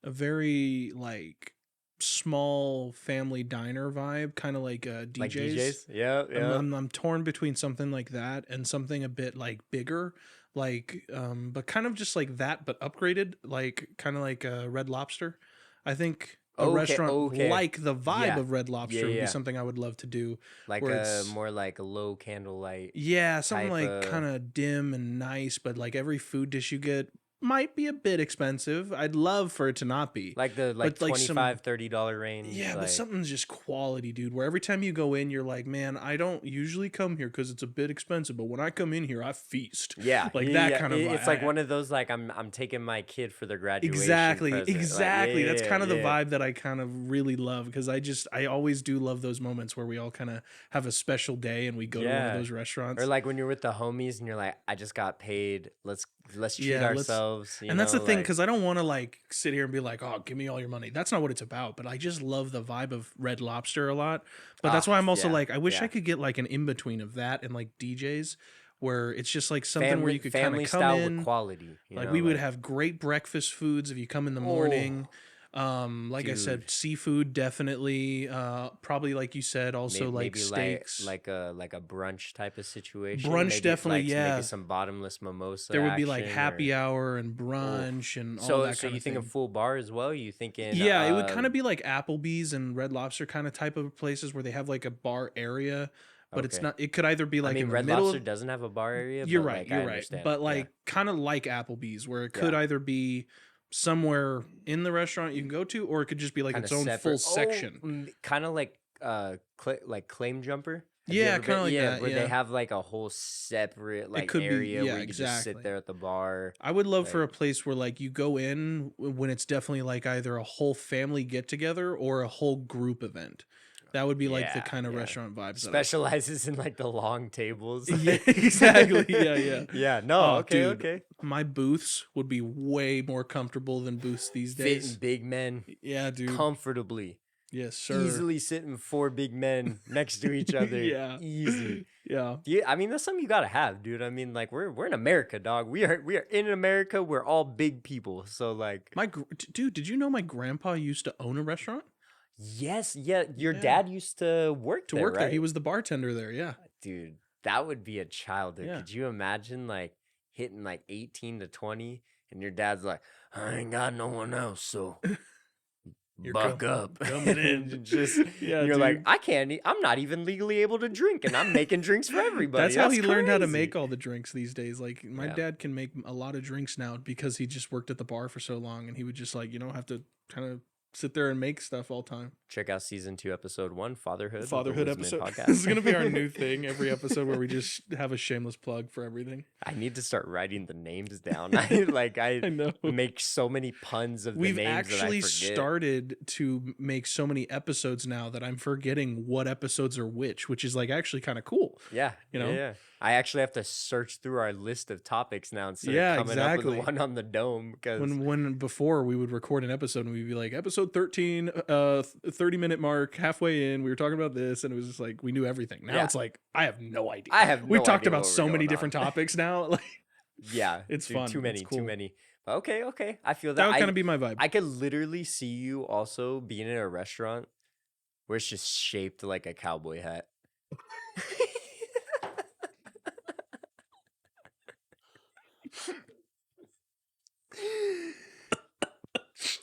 a very like small family diner vibe, kind of like DJs. Like DJs? Yeah. I'm torn between something like that and something a bit like bigger, like but kind of just like that, but upgraded, like kind of like Red Lobster. I think a restaurant like the vibe Yeah. of Red Lobster would Yeah. be something I would love to do. Like where a it's- more like a low candlelight. Yeah, something type like of- kind of dim and nice, but like every food dish you get might be a bit expensive. I'd love for it to not be. Like the But, like, some- $25-$30 range. Yeah, but like- something's just quality, dude. Where every time you go in, you're like, man, I don't usually come here because it's a bit expensive, but when I come in here, I feast. Yeah, Like yeah, that kind of It's vibe. like one of those like I'm taking my kid for their graduation. Exactly. present. Like, Exactly. yeah, That's kind of the yeah. vibe that I kind of really love because I always do love those moments where we all kind of have a special day and we go to one Yeah. of those restaurants. Or like when you're with the homies and you're like, I just got paid. Let's treat Yeah, let's- ourselves. And that's the thing, like- because I don't want to like sit here and be like, "Oh, give me all your money." That's not what it's about. But I just love the vibe of Red Lobster a lot. But that's why I'm also yeah, like, I wish yeah. I could get like an in between of that and like DJs, where it's just like something where you could kind family of come style in. with quality. Like we would have great breakfast foods if you come in the morning. Like I said, dude. seafood definitely. Probably like you said, also like maybe steaks. like a brunch type of situation. Brunch Maybe, definitely, like, yeah. Maybe some bottomless mimosa. there would be like action happy or- hour and brunch and all So that so kind you of think thing. a full bar as well? You thinking? Yeah, it would kind of be like Applebee's and Red Lobster kind of type of places where they have like a bar area, but it's Okay. not. It could either be like I mean, in the Red middle. Lobster doesn't have a bar area. You're but, right. like, I You're right. understand. But Yeah. like kind of like Applebee's, where it could Yeah. either be somewhere in the restaurant you can go to, or it could just be like Kinda its own separate. full section. Kind of like like Claim Jumper. Have Yeah, you ever kinda been- like yeah, that, where yeah. they have like a whole separate like could be- area yeah, where you can just sit exactly. there at the bar. I would love for a Like- place where like you go in when it's definitely like either a whole family get together or a whole group event. That would be like the Yeah, kind of yeah. restaurant vibes. Specializes in like the long tables. Yeah, exactly. Yeah. Yeah. No. Oh, okay. dude. Okay. My booths would be way more comfortable than booths these Fitting days. big men Yeah, dude. comfortably. Yes, sir. Easily sitting 4 big men next to each other. Yeah. Easy. Yeah. Yeah, I mean that's something you gotta have, dude. I mean, like we're in America, dog. We are in America. We're all big people. So like, Dude, did you know my grandpa used to own a restaurant? yes, yeah. Your Yeah. dad used to work To there, work there. He right? was the bartender there. Yeah. Dude, that would be a childhood. Yeah. Could you imagine like hitting like 18 to 20 and your dad's like, I ain't got no one else, so You're buck up. coming in. And just Yeah, you're like, dude. I can't I'm not even legally able to drink and I'm making drinks for everybody. That's how he learned how to crazy. make all the drinks these days. Like my Yeah. dad can make a lot of drinks now because he just worked at the bar for so long, and he would just like have to kind of sit there and make stuff all time. Check out season 2, episode 1, Fatherhood. with the Fatherhood Woodsmen episode. podcast. This is gonna be our new thing every episode where we just have a shameless plug for everything. I need to start writing the names down. I I know. make so many puns of the We've names that I actually forget. started to make so many episodes now that I'm forgetting what episodes are which is like actually kind of cool. Yeah, you know? Yeah. I actually have to search through our list of topics now instead Yeah, of coming up exactly. with the one on the dome. Because When before we would record an episode and we'd be like episode 13, 30-minute mark, halfway in, we were talking about this, and it was just like we knew everything. Now Yeah. it's like I have no idea. I have We've no talked idea about what so we're many going different on. topics now. Like Yeah, It's dude, fun. Too It's many, cool. too many. Okay. I feel that that. would kind of be my vibe. I could literally see you also being in a restaurant where it's just shaped like a cowboy hat.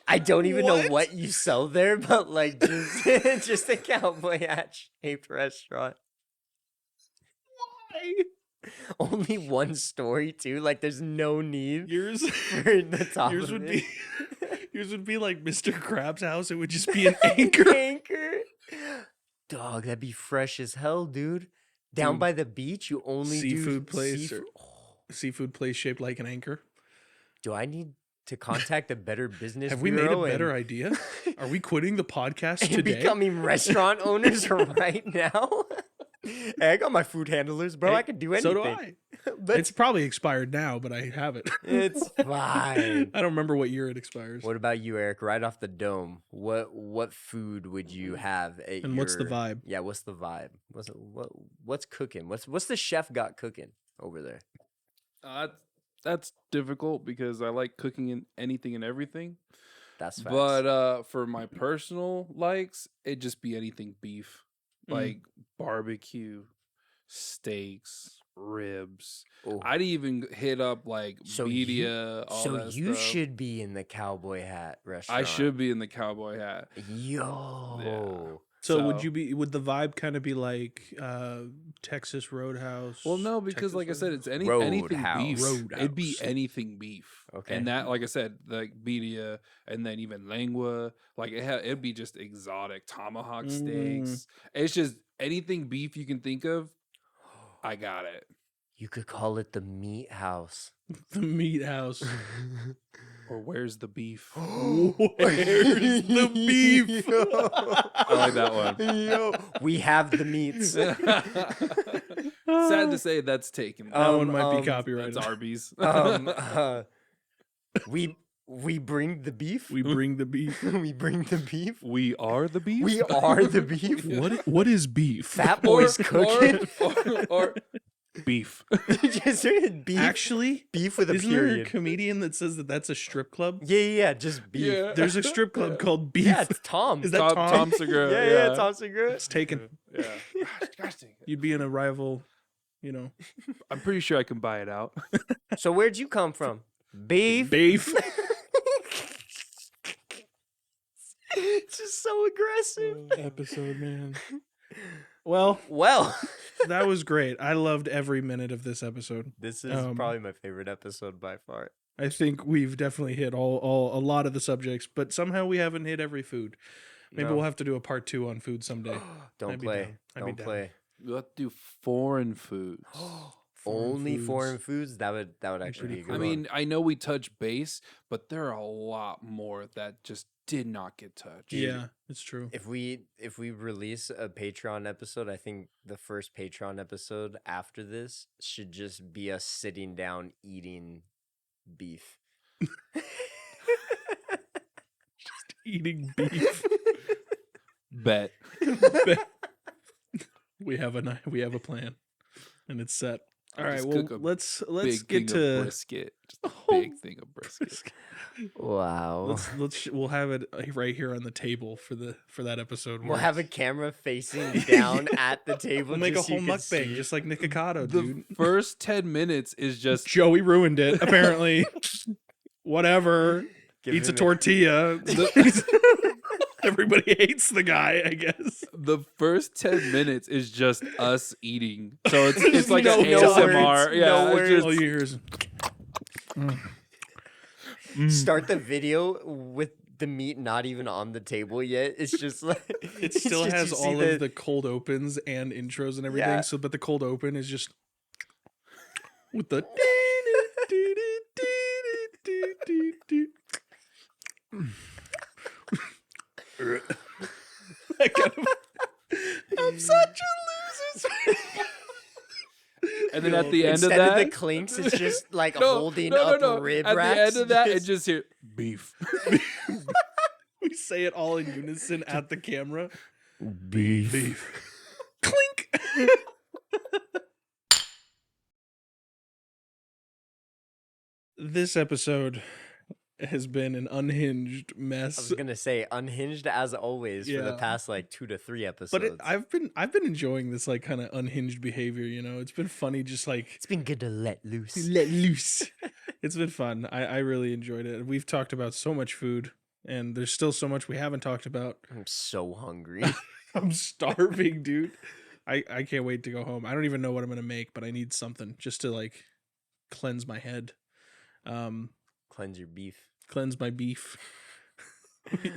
I don't even What? know what you sell there, but like just just a cowboy hat shaped restaurant. Why? Only one story too. Like there's no need Yours, for the top yours of would it. be, yours would be like Mr. Krabs' house. It would just be an anchor. Anchor. Dog, that'd be fresh as hell, dude. Down Dude, by the beach, you only seafood do place seafood. or seafood place shaped like an anchor. Do I need to contact a better business Have we made a bureau better and, idea? Are we quitting the podcast and today? becoming restaurant owners right now? Hey, I got my food handlers, bro. Hey, I can do anything. So do I. Let's It's probably expired now, but I have it. It's fine. I don't remember what year it expires. What about you, Eric? Right off the dome, what food would you have at And what's the your- vibe? Yeah, what's the vibe? What's cooking? What's the chef got cooking over there? That's difficult because I like cooking in anything and everything. That's facts. But for my personal likes, it'd just be anything beef, like barbecue, steaks, ribs. Ooh. I'd even hit up like So media. All so that you stuff. should be in the cowboy hat restaurant. I should be in the cowboy hat. Yo. So would you be? Would the vibe kind of be like Texas Roadhouse? Well, no, because Texas like I said, Roadhouse? it's anything Roadhouse. beef. It'd be Roadhouse. anything beef. Okay. And that, like I said, like media, and then even lengua, like it'd be just exotic tomahawk steaks. It's just anything beef you can think of. I got it. You could call it the meat house. the meat house. Or where's the beef? Where's the beef? I like that one. Yo, we have the meats. Sad to say, that's taken. That one might be That's copyrighted. That's Arby's. We bring the beef. We bring the beef. We bring the beef. We are the beef. We are the beef. What is beef? Fat boys cooking. or beef. Just beef. Actually, Beef with a isn't there a period. comedian that says that that's a strip club? Yeah, just beef. Yeah. There's a strip club called Beef. Yeah, it's Tom. Is that Tom? Tom Segura? yeah, Tom Segura. It's taken. Yeah. Gosh dang it. You'd be in a rival, you know. I'm pretty sure I can buy it out. So where'd you come from? Beef. Beef. It's just so aggressive. Episode, man. Well, Well, that was great. I loved every minute of this episode. this is Um, probably my favorite episode by far. I think we've definitely hit all a lot of the subjects, but somehow we haven't hit every food. Maybe No. we'll have to do a part 2 on food someday. Don't I'd be play. down. I'd be Don't down. play. We'll have to do foreign foods. Only foods. foreign foods. That would actually pretty be a good cool. I one. mean, I know we touch base, but there are a lot more that just did not get touched. Yeah, it's true. If we release a Patreon episode, I think the first Patreon episode after this should just be us sitting down eating beef. Eating beef. Bet. we have a plan, and it's set. All I'll right, just well, cook a let's Big get thing of to brisket. Just a Oh, big thing of brisket. Wow. we'll have it right here on the table for that episode. We'll where have a camera facing down at the table. we'll make a just so whole you can mukbang, see. just like Nikocado, The dude. first 10 minutes is just Joey ruined it. Apparently, whatever. Give Eats a him tortilla. Everybody hates the guy, I guess. the first 10 minutes is just us eating. So it's like No an words, ASMR. Yeah, no it's words. just- All you hear is Start the video with the meat not even on the table yet. It's just like it it's still just has you see all of the cold opens and intros and everything. Yeah. So, but the cold open is just with the. That kind of- I'm such a loser. and then at the end of Instead of the that, clinks, it's just like holding up rib At racks. the end of that, it just hear beef. we say it all in unison at the camera. beef. Clink. This episode has been an unhinged I mess. was gonna say unhinged as always for the Yeah. past like 2 to 3 episodes. But I've been enjoying this like kind of unhinged behavior. You know, it's been funny, just like it's been good to let loose. let loose. It's been fun. I really enjoyed it. We've talked about so much food, and there's still so much we haven't talked about. I'm so hungry. I'm starving, dude. I can't wait to go home. I don't even know what I'm gonna make, but I need something just to like cleanse my head. Cleanse your beef. Cleanse my beef.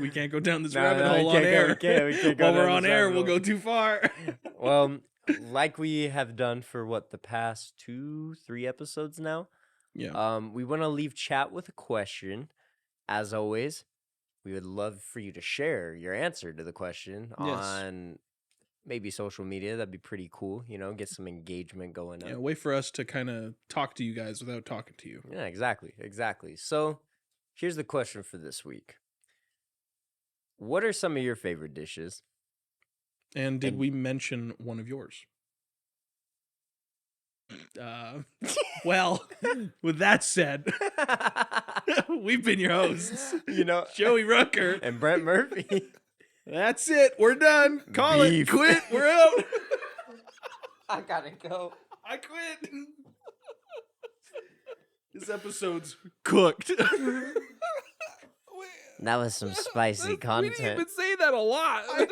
We can't go down this No, rabbit no, we hole on can't go- air. we can't go While we're down on this air, rabbit we'll hole. go too far. Well, like we have done for the past 2-3 episodes now. Yeah. We want to leave chat with a question. As always, we would love for you to share your answer to the question Yes. on maybe social media. That'd be pretty cool. Get some engagement going Yeah, on. way for us to kind of talk to you guys without talking to you. Yeah, exactly. So, here's the question for this week. What are some of your favorite dishes? And did And- we mention one of yours? Well, with that said, we've been your hosts, Joey Rucker. And Brent Murphy. That's it. We're done. Call Beef. it. Quit. We're out. I gotta go. I quit. This episode's cooked. That was some spicy We didn't content. even say that a lot. I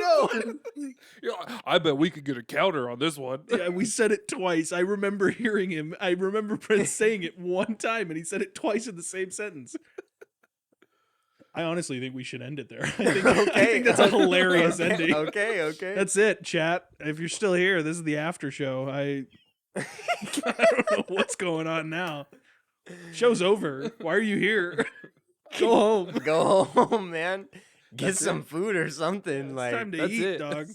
know. I bet we could get a counter on this one. Yeah, we said it twice. I remember hearing him. I remember Brent saying it one time, and he said it twice in the same sentence. I honestly think we should end it there. I think that's a hilarious ending. Okay. That's it, chat. If you're still here, this is the after show. I don't know what's going on now. Show's over. Why are you here? Go home. Go home, man. Get That's some food or something. It's like time to that's eat, it. dog.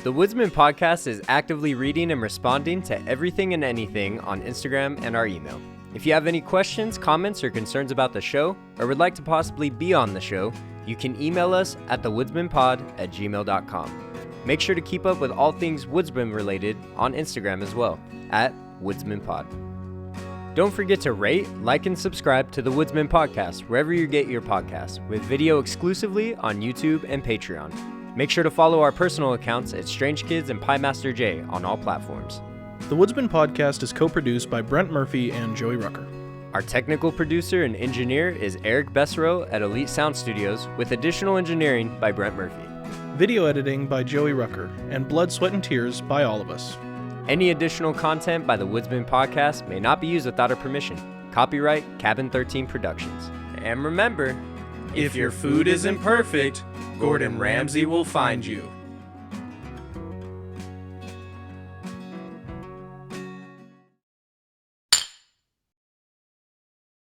The Woodsmen podcast is actively reading and responding to everything and anything on Instagram and our email. If you have any questions, comments, or concerns about the show, or would like to possibly be on the show, you can email us at thewoodsmanpod@gmail.com. Make sure to keep up with all things Woodsman related on Instagram as well, at woodsmanpod. Don't forget to rate, like, and subscribe to the Woodsman podcast wherever you get your podcasts, with video exclusively on YouTube and Patreon. Make sure to follow our personal accounts at Strange Kids and Pie Master J on all platforms. The Woodsman podcast is co-produced by Brent Murphy and Joey Rucker. Our technical producer and engineer is Eric Bessero at Elite Sound Studios, with additional engineering by Brent Murphy. Video editing by Joey Rucker, and blood, sweat, and tears by all of us. Any additional content by the Woodsman podcast may not be used without our permission. Copyright Cabin 13 Productions. And remember, If your food isn't perfect, Gordon Ramsay will find you.